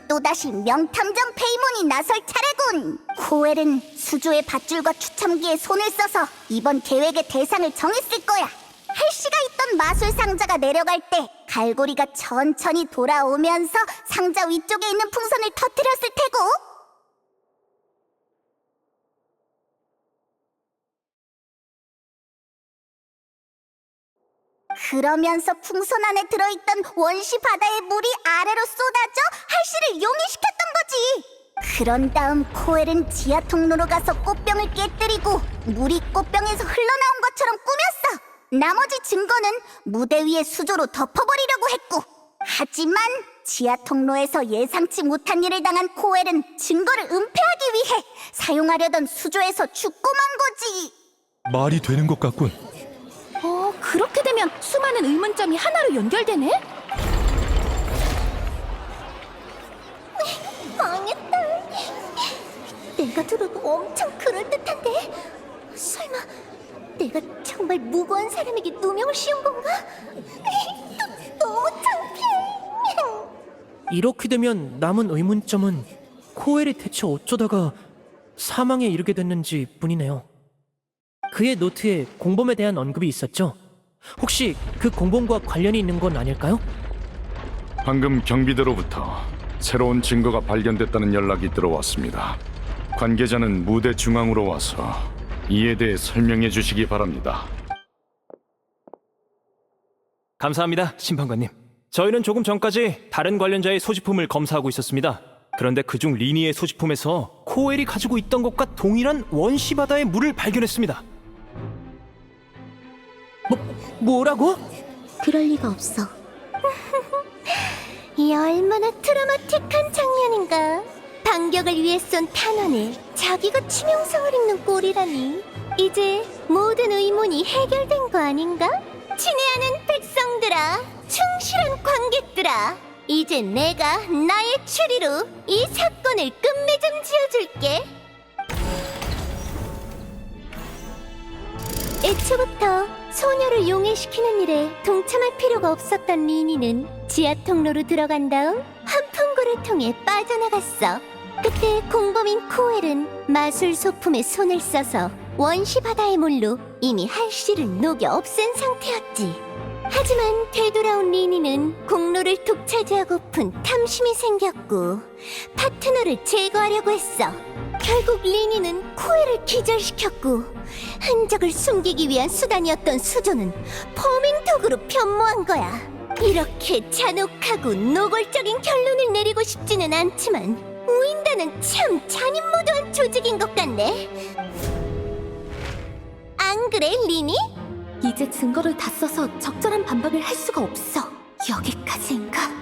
또다시 명탐정 페이몬이 나설 차례군. 코엘은 수조의 밧줄과 추첨기에 손을 써서 이번 계획의 대상을 정했을 거야. 할씨가 있던 마술 상자가 내려갈 때 갈고리가 천천히 돌아오면서 상자 위쪽에 있는 풍선을 터뜨렸을 테고, 그러면서 풍선 안에 들어있던 원시 바다의 물이 아래로 쏟아져 할씨를 용해시켰던 거지. 그런 다음 코엘은 지하 통로로 가서 꽃병을 깨뜨리고 물이 꽃병에서 흘러나온 것처럼 꾸몄어. 나머지 증거는 무대 위에 수조로 덮어버리려고 했고, 하지만 지하 통로에서 예상치 못한 일을 당한 코엘은 증거를 은폐하기 위해 사용하려던 수조에서 죽고 만 거지. 말이 되는 것 같군. 그렇게 되면 수많은 의문점이 하나로 연결되네? 망했다. 내가 들어도 엄청 그럴듯한데? 설마 내가 정말 무고한 사람에게 누명을 씌운 건가? 너무 창피해. 이렇게 되면 남은 의문점은 코엘이 대체 어쩌다가 사망에 이르게 됐는지 뿐이네요. 그의 노트에 공범에 대한 언급이 있었죠? 혹시 그 공범과 관련이 있는 건 아닐까요? 방금 경비대로부터 새로운 증거가 발견됐다는 연락이 들어왔습니다. 관계자는 무대 중앙으로 와서 이에 대해 설명해 주시기 바랍니다. 감사합니다, 심판관님. 저희는 조금 전까지 다른 관련자의 소지품을 검사하고 있었습니다. 그런데 그중 리니의 소지품에서 코엘이 가지고 있던 것과 동일한 원시바다의 물을 발견했습니다. 뭐라고? 그럴 리가 없어. 이 얼마나 드라마틱한 장면인가. 반격을 위해 쏜 탄환에 자기가 치명상을 입는 꼴이라니. 이제 모든 의문이 해결된 거 아닌가? 친애하는 백성들아, 충실한 관객들아, 이제 내가 나의 추리로 이 사건을 끝맺음 지어줄게. 애초부터 소녀를 용해시키는 일에 동참할 필요가 없었던 리니는 지하 통로로 들어간 다음 환풍구를 통해 빠져나갔어. 그때 공범인 코엘은 마술 소품에 손을 써서 원시 바다의 물로 이미 할씨를 녹여 없앤 상태였지. 하지만 되돌아온 리니는 공로를 독차지하고픈 탐심이 생겼고 파트너를 제거하려고 했어. 결국 리니는 코엘을 기절시켰고 흔적을 숨기기 위한 수단이었던 수조는 범인 도구로 변모한 거야. 이렇게 잔혹하고 노골적인 결론을 내리고 싶지는 않지만 우인단은 참 잔인무도한 조직인 것 같네. 안 그래, 리니? 이제 증거를 다 써서 적절한 반박을 할 수가 없어. 여기까지인가?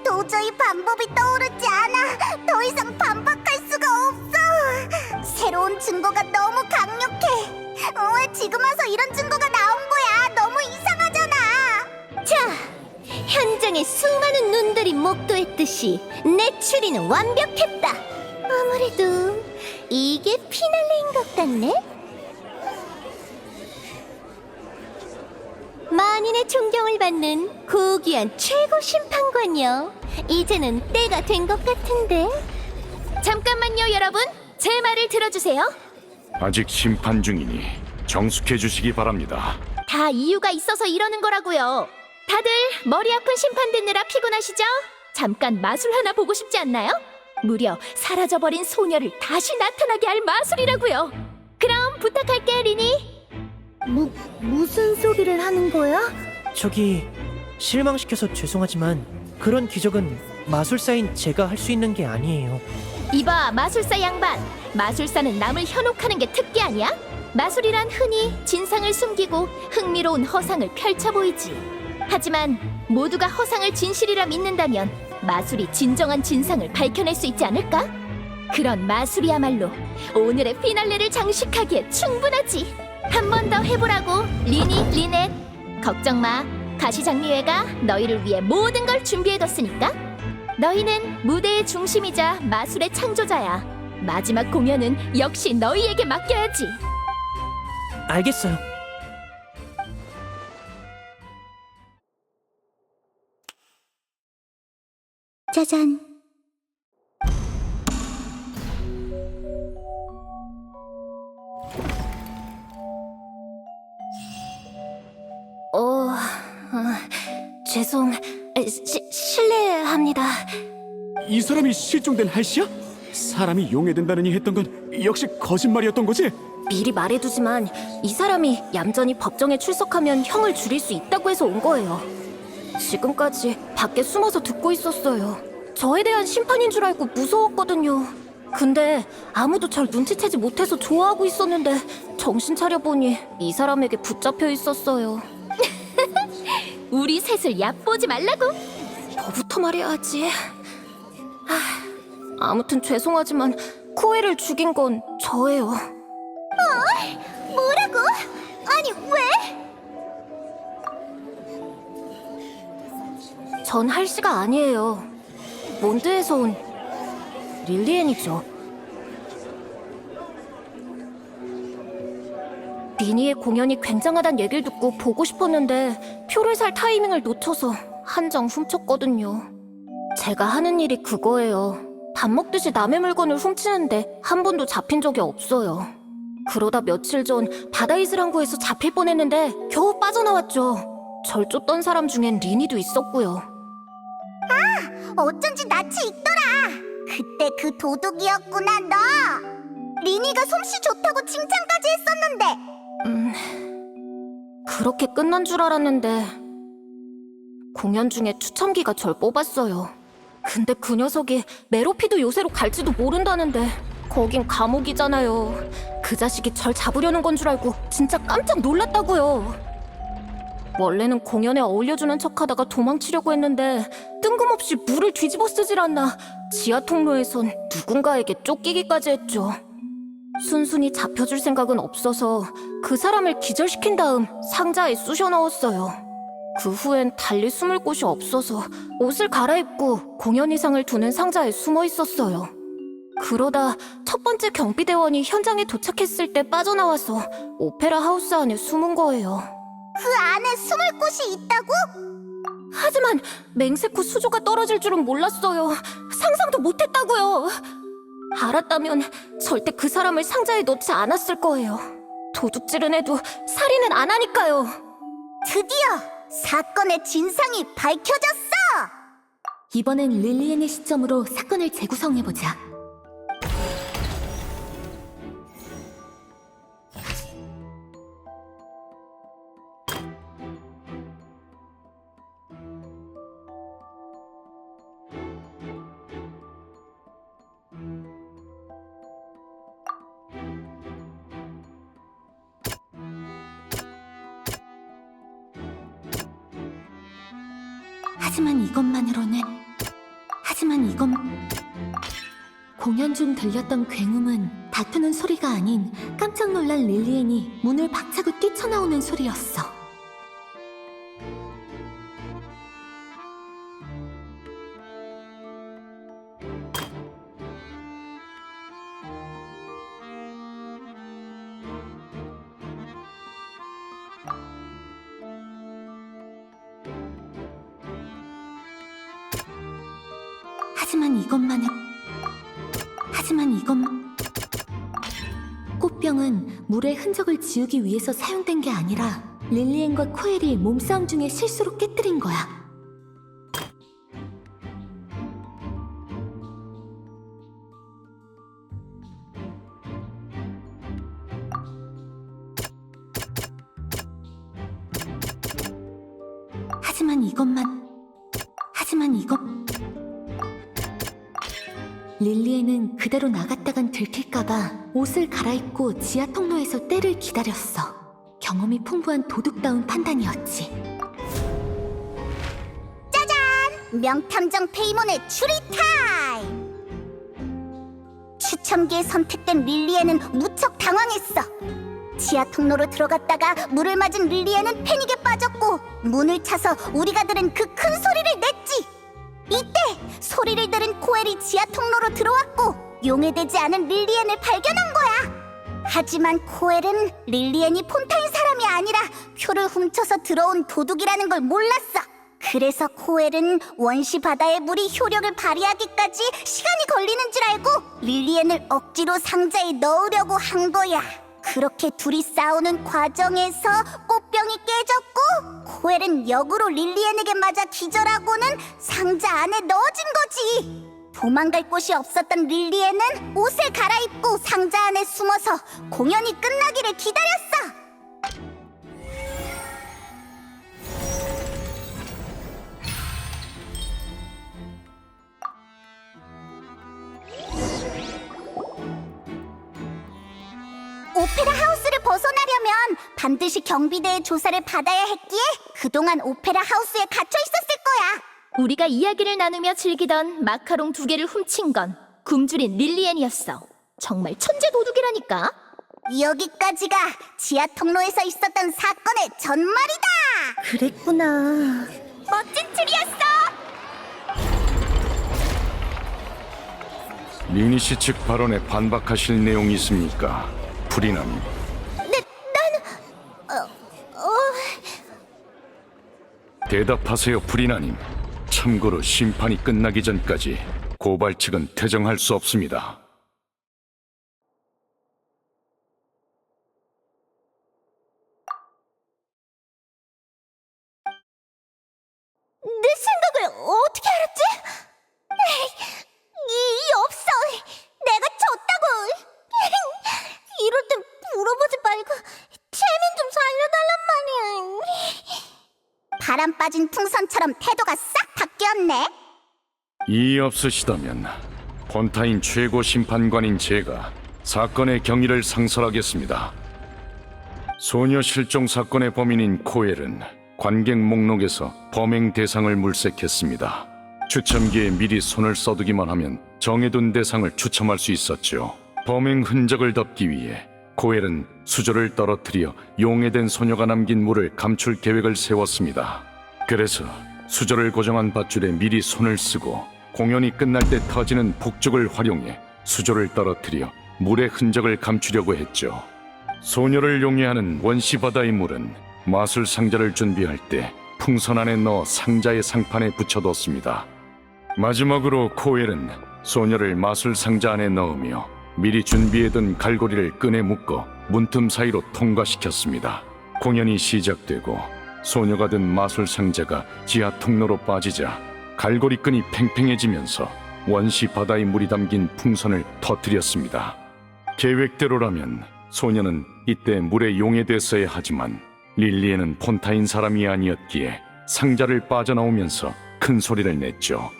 도저히 방법이 떠오르지 않아. 더 이상 반박할 수가 없어. 새로운 증거가 너무 강력해. 왜 지금 와서 이런 증거가 나온 거야? 너무 이상하잖아. 자, 현장에 수많은 눈들이 목도했듯이 내 추리는 완벽했다. 어머, 아무래도 이게 피날레인 것 같네. 만인의 존경을 받는 고귀한 최고 심판관이여. 이제는 때가 된 것 같은데. 잠깐만요, 여러분. 제 말을 들어주세요. 아직 심판 중이니 정숙해 주시기 바랍니다. 다 이유가 있어서 이러는 거라고요. 다들 머리 아픈 심판 듣느라 피곤하시죠? 잠깐 마술 하나 보고 싶지 않나요? 무려 사라져버린 소녀를 다시 나타나게 할 마술이라고요. 그럼 부탁할게, 리니. 무슨 소리를 하는 거야? 저기 실망시켜서 죄송하지만 그런 기적은 마술사인 제가 할 수 있는 게 아니에요. 이봐, 마술사 양반. 마술사는 남을 현혹하는 게 특기 아니야? 마술이란 흔히 진상을 숨기고 흥미로운 허상을 펼쳐 보이지. 하지만 모두가 허상을 진실이라 믿는다면 마술이 진정한 진상을 밝혀낼 수 있지 않을까? 그런 마술이야말로 오늘의 피날레를 장식하기에 충분하지. 한 번 더 해보라고, 리니, 리넷. 걱정 마. 가시장미회가 너희를 위해 모든 걸 준비해뒀으니까. 너희는 무대의 중심이자 마술의 창조자야. 마지막 공연은 역시 너희에게 맡겨야지. 알겠어요. 짜잔. 실례합니다. 이 사람이 실종된 할시야? 사람이 용해된다느니 했던 건 역시 거짓말이었던 거지? 미리 말해두지만 이 사람이 얌전히 법정에 출석하면 형을 줄일 수 있다고 해서 온 거예요. 지금까지 밖에 숨어서 듣고 있었어요. 저에 대한 심판인 줄 알고 무서웠거든요. 근데 아무도 절 눈치채지 못해서 좋아하고 있었는데 정신 차려보니 이 사람에게 붙잡혀 있었어요. 우리 셋을 얕보지 말라고. 뭐부터 말해야지. 아무튼 죄송하지만 코에를 죽인 건 저예요. 뭐라고? 아니 왜? 전 할씨가 아니에요. 몬드에서 온 릴리엔이죠. 리니의 공연이 굉장하단 얘기를 듣고 보고 싶었는데 표를 살 타이밍을 놓쳐서 한 장 훔쳤거든요. 제가 하는 일이 그거예요. 밥 먹듯이 남의 물건을 훔치는데 한 번도 잡힌 적이 없어요. 그러다 며칠 전 바다이슬 항구에서 잡힐 뻔했는데 겨우 빠져나왔죠. 절 쫓던 사람 중엔 리니도 있었고요. 어쩐지 낯이 익더라. 그때 그 도둑이었구나 너. 리니가 솜씨 좋다고 칭찬까지 했었는데. 그렇게 끝난 줄 알았는데 공연 중에 추첨기가 절 뽑았어요. 근데 그 녀석이 메로피드 요새로 갈지도 모른다는데 거긴 감옥이잖아요. 그 자식이 절 잡으려는 건 줄 알고 진짜 깜짝 놀랐다고요. 원래는 공연에 어울려주는 척하다가 도망치려고 했는데 뜬금없이 물을 뒤집어 쓰질 않나 지하 통로에선 누군가에게 쫓기기까지 했죠. 순순히 잡혀줄 생각은 없어서 그 사람을 기절시킨 다음 상자에 쑤셔 넣었어요. 그 후엔 달리 숨을 곳이 없어서 옷을 갈아입고 공연 의상을 두는 상자에 숨어 있었어요. 그러다 첫 번째 경비대원이 현장에 도착했을 때 빠져나와서 오페라 하우스 안에 숨은 거예요. 그 안에 숨을 곳이 있다고? 하지만 맹세코 수조가 떨어질 줄은 몰랐어요. 상상도 못했다고요. 알았다면 절대 그 사람을 상자에 넣지 않았을 거예요. 도둑질은 해도 살인은 안 하니까요. 드디어 사건의 진상이 밝혀졌어! 이번엔 릴리엔의 시점으로 사건을 재구성해보자. 하지만 이건 공연 중 들렸던 굉음은 다투는 소리가 아닌 깜짝 놀란 릴리엔이 문을 박차고 뛰쳐나오는 소리였어. 하지만 이것만 꽃병은 물의 흔적을 지우기 위해서 사용된 게 아니라 릴리엔과 코엘이 몸싸움 중에 실수로 깨뜨린 거야. 하지만 이것 릴리엔은 그대로 나갔다간 들킬까봐 옷을 갈아입고 지하 통로에서 때를 기다렸어. 경험이 풍부한 도둑다운 판단이었지. 명탐정 페이몬의 추리 타임! 추첨기에 선택된 릴리에는 무척 당황했어. 지하 통로로 들어갔다가 물을 맞은 릴리에는 패닉에 빠졌고 문을 차서 우리가 들은 그 큰 소리를 냈지. 이때 소리를 들은 코엘이 지하 통로로 들어왔고 용해되지 않은 릴리엔을 발견한 거야. 하지만 코엘은 릴리엔이 폰타인 사람이 아니라 표를 훔쳐서 들어온 도둑이라는 걸 몰랐어. 그래서 코엘은 원시 바다의 물이 효력을 발휘하기까지 시간이 걸리는 줄 알고 릴리엔을 억지로 상자에 넣으려고 한 거야. 그렇게 둘이 싸우는 과정에서 꽃병이 깨졌고 코엘은 역으로 릴리엔에게 맞아 기절하고는 상자 안에 넣어진 거지. 도망갈 곳이 없었던 릴리엔은 옷을 갈아입고 상자 안에 숨어서 공연이 끝나기를 기다렸어. 오페라 하우스를 벗어나려면 반드시 경비대의 조사를 받아야 했기에 그동안 오페라 하우스에 갇혀 있었을 거야. 우리가 이야기를 나누며 즐기던 마카롱 2개를 훔친 건 굶주린 릴리엔이었어. 정말 천재 도둑이라니까. 여기까지가 지하 통로에서 있었던 사건의 전말이다. 그랬구나. 멋진 추리였어. 리니 씨 측 발언에 반박하실 내용이 있습니까? 프리나님. 대답하세요, 프리나님. 참고로 심판이 끝나기 전까지 고발 측은 퇴정할 수 없습니다. 내 생각을 어떻게 알았지? 이 없어. 내가 졌다고. 이럴 땐 물어보지 말고 체면 좀 살려달란 말이야. 바람 빠진 풍선처럼 태도가 싹 바뀌었네. 이의 없으시다면 폰타인 최고 심판관인 제가 사건의 경위를 상설하겠습니다. 소녀 실종 사건의 범인인 코엘은 관객 목록에서 범행 대상을 물색했습니다. 추첨기에 미리 손을 써두기만 하면 정해둔 대상을 추첨할 수 있었죠. 범행 흔적을 덮기 위해 코엘은 수조를 떨어뜨려 용해된 소녀가 남긴 물을 감출 계획을 세웠습니다. 그래서 수조를 고정한 밧줄에 미리 손을 쓰고 공연이 끝날 때 터지는 폭죽을 활용해 수조를 떨어뜨려 물의 흔적을 감추려고 했죠. 소녀를 용해하는 원시 바다의 물은 마술 상자를 준비할 때 풍선 안에 넣어 상자의 상판에 붙여뒀습니다. 마지막으로 코엘은 소녀를 마술 상자 안에 넣으며 미리 준비해둔 갈고리를 끈에 묶어 문틈 사이로 통과시켰습니다. 공연이 시작되고 소녀가 든 마술 상자가 지하 통로로 빠지자 갈고리 끈이 팽팽해지면서 원시 바다의 물이 담긴 풍선을 터뜨렸습니다. 계획대로라면 소녀는 이때 물에 용해됐어야 하지만 릴리에는 폰타인 사람이 아니었기에 상자를 빠져나오면서 큰 소리를 냈죠.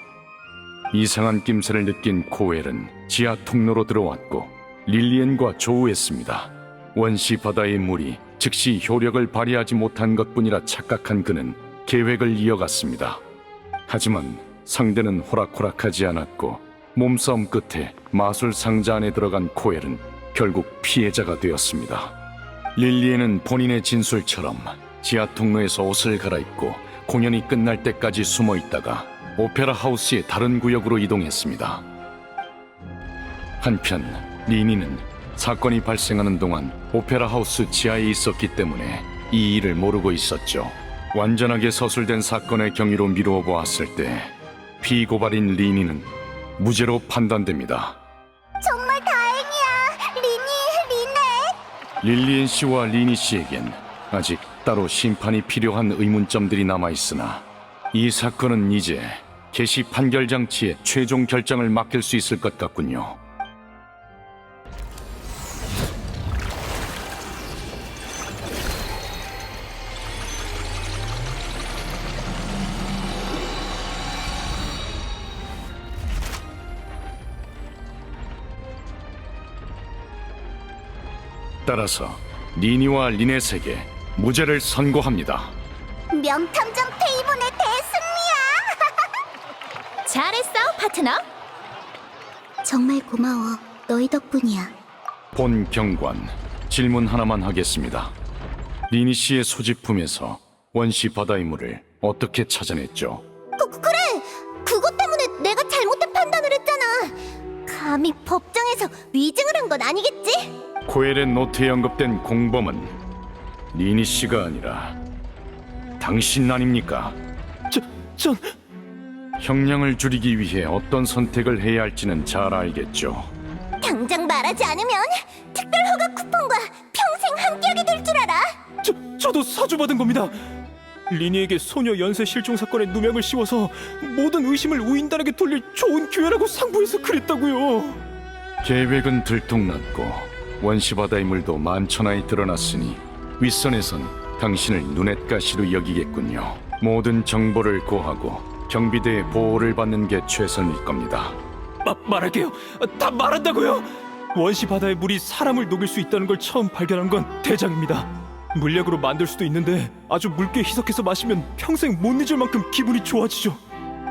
이상한 낌새를 느낀 코엘은 지하 통로로 들어왔고 릴리엔과 조우했습니다. 원시 바다의 물이 즉시 효력을 발휘하지 못한 것뿐이라 착각한 그는 계획을 이어갔습니다. 하지만 상대는 호락호락하지 않았고 몸싸움 끝에 마술 상자 안에 들어간 코엘은 결국 피해자가 되었습니다. 릴리엔은 본인의 진술처럼 지하 통로에서 옷을 갈아입고 공연이 끝날 때까지 숨어 있다가 오페라 하우스의 다른 구역으로 이동했습니다. 한편 리니는 사건이 발생하는 동안 오페라 하우스 지하에 있었기 때문에 이 일을 모르고 있었죠. 완전하게 서술된 사건의 경위로 미루어 보았을 때 피고발인 리니는 무죄로 판단됩니다. 정말 다행이야. 리네. 릴리엔 씨와 리니 씨에겐 아직 따로 심판이 필요한 의문점들이 남아있으나 이 사건은 이제 개시 판결 장치에 최종 결정을 맡길 수 있을 것 같군요. 따라서 리니와 리넷에게 무죄를 선고합니다. 명탐정 페이몬의 대승리야. 잘했어, 파트너. 정말 고마워. 너희 덕분이야. 본 경관, 질문 하나만 하겠습니다. 리니 씨의 소지품에서 원시 바다의 물을 어떻게 찾아냈죠? 그래! 그것 때문에 내가 잘못된 판단을 했잖아. 감히 법정에서 위증을 한 건 아니겠지? 코엘의 노트에 언급된 공범은 리니 씨가 아니라 당신 아닙니까? 전 형량을 줄이기 위해 어떤 선택을 해야 할지는 잘 알겠죠. 당장 말하지 않으면 특별 허가 쿠폰과 평생 함께하게 될 줄 알아. 저도 사주받은 겁니다. 리니에게 소녀 연쇄 실종 사건에 누명을 씌워서 모든 의심을 우인단에게 돌릴 좋은 기회라고 상부해서 그랬다고요. 계획은 들통났고 원시바다의 물도 만천하에 드러났으니 윗선에선 당신을 눈엣가시로 여기겠군요. 모든 정보를 고하고 경비대의 보호를 받는 게 최선일 겁니다. 말할게요. 다 말한다고요. 원시 바다의 물이 사람을 녹일 수 있다는 걸 처음 발견한 건 대장입니다. 물약으로 만들 수도 있는데 아주 묽게 희석해서 마시면 평생 못 잊을 만큼 기분이 좋아지죠.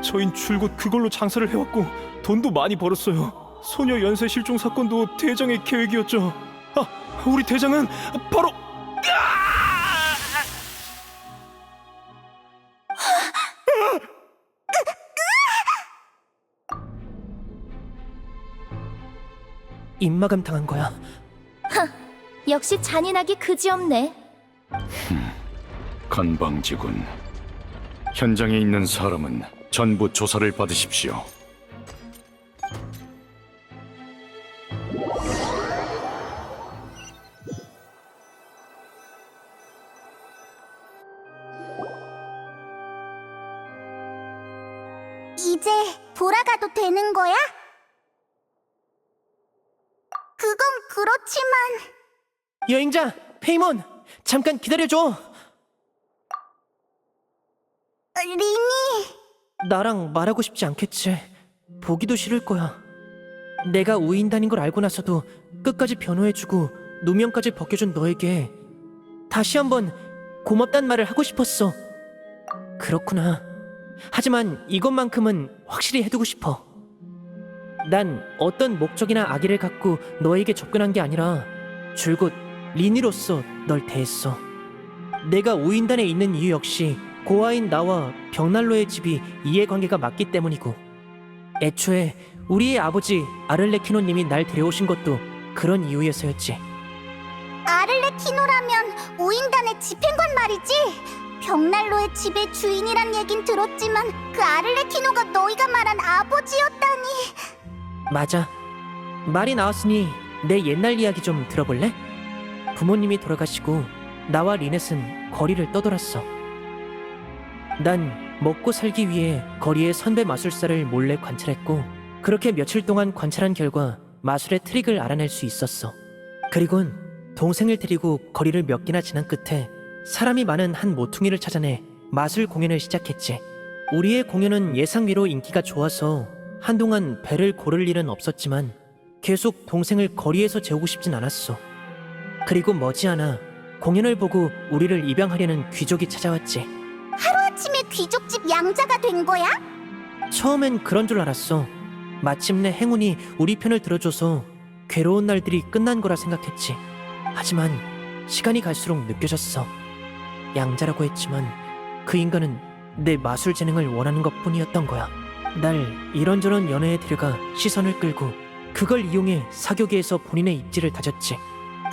저흰 줄곧 그걸로 장사를 해왔고 돈도 많이 벌었어요. 소녀 연쇄 실종 사건도 대장의 계획이었죠. 우리 대장은 바로 입마감 당한 거야. 역시 잔인하기 그지없네. 건방지군. 현장에 있는 사람은 전부 조사를 받으십시오. 이제 돌아가도 되는 거야? 그건 그렇지만 여행자 페이몬, 잠깐 기다려줘. 리니. 나랑 말하고 싶지 않겠지. 보기도 싫을 거야. 내가 우인단인 걸 알고 나서도 끝까지 변호해주고 누명까지 벗겨준 너에게 다시 한번 고맙단 말을 하고 싶었어. 그렇구나. 하지만 이것만큼은 확실히 해두고 싶어. 난 어떤 목적이나 악의를 갖고 너에게 접근한 게 아니라 줄곧 리니로서 널 대했어. 내가 우인단에 있는 이유 역시 고아인 나와 벽난로의 집이 이해관계가 맞기 때문이고, 애초에 우리의 아버지 아를레키노님이 날 데려오신 것도 그런 이유에서였지. 아를레키노라면 우인단의 집행관 말이지? 벽난로의 집의 주인이란 얘긴 들었지만 그 아를레키노가 너희가 말한 아버지였다니. 맞아. 말이 나왔으니 내 옛날 이야기 좀 들어볼래? 부모님이 돌아가시고 나와 리넷은 거리를 떠돌았어. 난 먹고 살기 위해 거리의 선배 마술사를 몰래 관찰했고, 그렇게 며칠 동안 관찰한 결과 마술의 트릭을 알아낼 수 있었어. 그리곤 동생을 데리고 거리를 몇 개나 지난 끝에 사람이 많은 한 모퉁이를 찾아내 마술 공연을 시작했지. 우리의 공연은 예상외로 인기가 좋아서 한동안 배를 고를 일은 없었지만 계속 동생을 거리에서 재우고 싶진 않았어. 그리고 머지않아 공연을 보고 우리를 입양하려는 귀족이 찾아왔지. 하루아침에 귀족집 양자가 된 거야? 처음엔 그런 줄 알았어. 마침내 행운이 우리 편을 들어줘서 괴로운 날들이 끝난 거라 생각했지. 하지만 시간이 갈수록 느껴졌어. 양자라고 했지만 그 인간은 내 마술 재능을 원하는 것뿐이었던 거야. 날 이런저런 연애에 들여가 시선을 끌고 그걸 이용해 사교계에서 본인의 입지를 다졌지.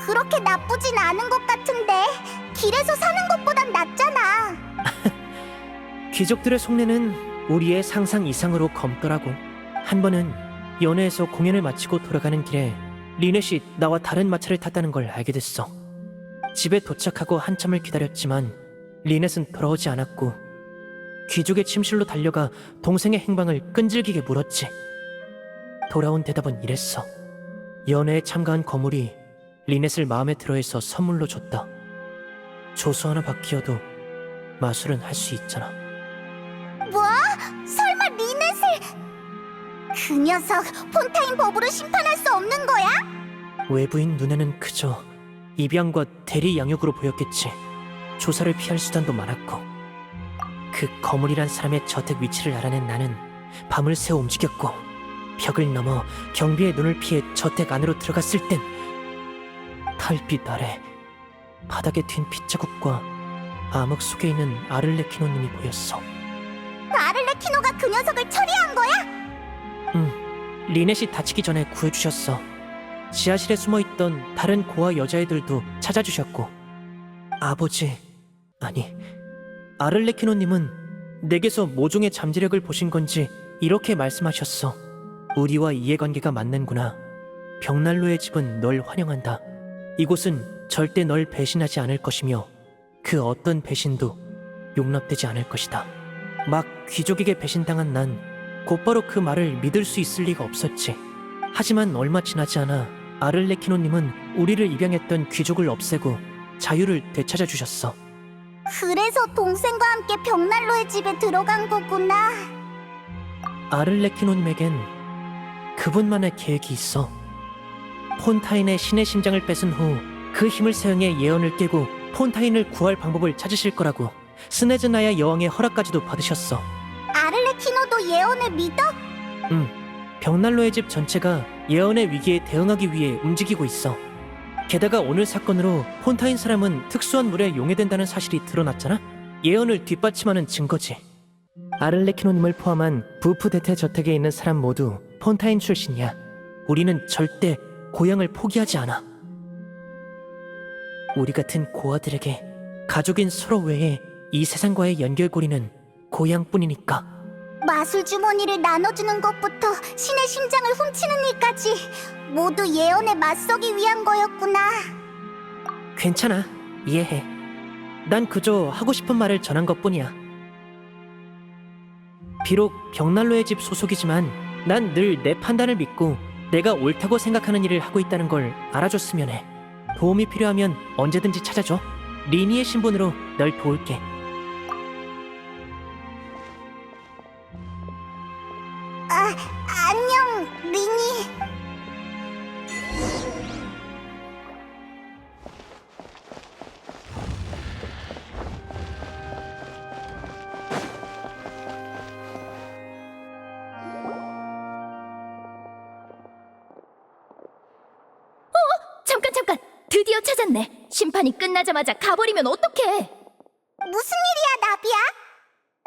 그렇게 나쁘진 않은 것 같은데 길에서 사는 것보단 낫잖아. 귀족들의 속내는 우리의 상상 이상으로 검더라고. 한 번은 연회에서 공연을 마치고 돌아가는 길에 리넷이 나와 다른 마차를 탔다는 걸 알게 됐어. 집에 도착하고 한참을 기다렸지만 리넷은 돌아오지 않았고 귀족의 침실로 달려가 동생의 행방을 끈질기게 물었지. 돌아온 대답은 이랬어. 연회에 참가한 거물이 리넷을 마음에 들어해서 선물로 줬다. 조수 하나 바뀌어도 마술은 할 수 있잖아. 뭐? 설마 리넷을... 그 녀석 폰타인 법으로 심판할 수 없는 거야? 외부인 눈에는 그저 입양과 대리 양육으로 보였겠지. 조사를 피할 수단도 많았고. 그 거물이란 사람의 저택 위치를 알아낸 나는 밤을 새워 움직였고 벽을 넘어 경비의 눈을 피해 저택 안으로 들어갔을 땐 달빛 아래 바닥에 튄 핏자국과 암흑 속에 있는 아를레키노님이 보였어. 아를레키노가 그 녀석을 처리한 거야? 리넷이 다치기 전에 구해주셨어. 지하실에 숨어있던 다른 고아 여자애들도 찾아주셨고 아니 아를레키노님은 내게서 모종의 잠재력을 보신 건지 이렇게 말씀하셨어. 우리와 이해관계가 맞는구나. 벽난로의 집은 널 환영한다. 이곳은 절대 널 배신하지 않을 것이며 그 어떤 배신도 용납되지 않을 것이다. 막 귀족에게 배신당한 난 곧바로 그 말을 믿을 수 있을 리가 없었지. 하지만 얼마 지나지 않아 아를레키노님은 우리를 입양했던 귀족을 없애고 자유를 되찾아 주셨어. 그래서 동생과 함께 벽난로의 집에 들어간 거구나. 아를레키노님에겐 그분만의 계획이 있어. 폰타인의 신의 심장을 뺏은 후 그 힘을 사용해 예언을 깨고 폰타인을 구할 방법을 찾으실 거라고 스네즈나야 여왕의 허락까지도 받으셨어. 아를레키노도 예언을 믿어? 벽난로의 집 전체가 예언의 위기에 대응하기 위해 움직이고 있어. 게다가 오늘 사건으로 폰타인 사람은 특수한 물에 용해된다는 사실이 드러났잖아? 예언을 뒷받침하는 증거지. 아를레키노님을 포함한 부프데테 저택에 있는 사람 모두 폰타인 출신이야. 우리는 절대 고향을 포기하지 않아. 우리 같은 고아들에게 가족인 서로 외에 이 세상과의 연결고리는 고향뿐이니까. 마술 주머니를 나눠주는 것부터 신의 심장을 훔치는 일까지 모두 예언에 맞서기 위한 거였구나. 괜찮아. 이해해. 난 그저 하고 싶은 말을 전한 것뿐이야. 비록 벽난로의 집 소속이지만 난 늘 내 판단을 믿고 내가 옳다고 생각하는 일을 하고 있다는 걸 알아줬으면 해. 도움이 필요하면 언제든지 찾아줘. 리니의 신분으로 널 도울게. 안녕, 리니. 잠깐! 드디어 찾았네. 심판이 끝나자마자 가버리면 어떡해? 무슨 일이야, 나비야?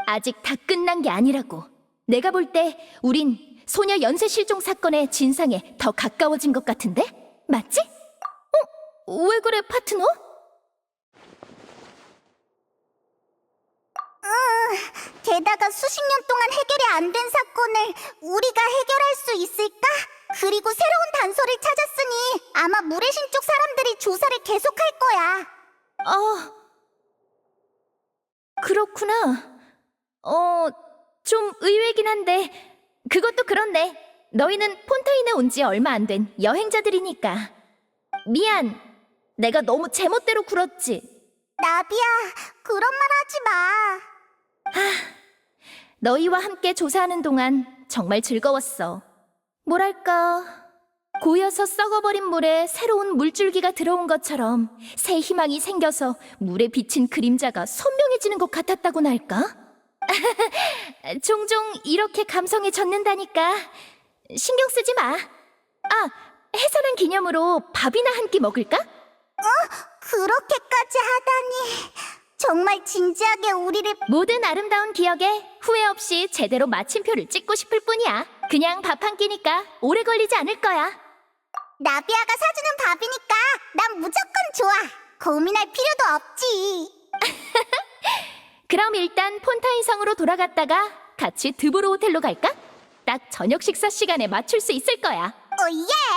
아직 다 끝난 게 아니라고. 내가 볼 때 우린 소녀 연쇄 실종 사건의 진상에 더 가까워진 것 같은데? 맞지? 왜 그래, 파트너? 게다가 수십 년 동안 해결이 안 된 사건을 우리가 해결할 수 있을까? 그리고 새로운 단서를 찾았으니 아마 무례신 쪽 사람들이 조사를 계속할 거야. 그렇구나. 좀 의외긴 한데 그것도 그렇네. 너희는 폰타인에 온 지 얼마 안 된 여행자들이니까. 미안. 내가 너무 제멋대로 굴었지. 나비야, 그런 말 하지 마. 너희와 함께 조사하는 동안 정말 즐거웠어. 뭐랄까, 고여서 썩어버린 물에 새로운 물줄기가 들어온 것처럼 새 희망이 생겨서 물에 비친 그림자가 선명해지는 것 같았다고나 할까? 종종 이렇게 감성에 젖는다니까. 신경 쓰지 마. 해산한 기념으로 밥이나 한 끼 먹을까? 그렇게까지 하다니. 정말 진지하게 우리를... 모든 아름다운 기억에 후회 없이 제대로 마침표를 찍고 싶을 뿐이야. 그냥 밥 한 끼니까 오래 걸리지 않을 거야. 나비아가 사주는 밥이니까 난 무조건 좋아. 고민할 필요도 없지. 그럼 일단 폰타인 성으로 돌아갔다가 같이 드보로 호텔로 갈까? 딱 저녁 식사 시간에 맞출 수 있을 거야. 예!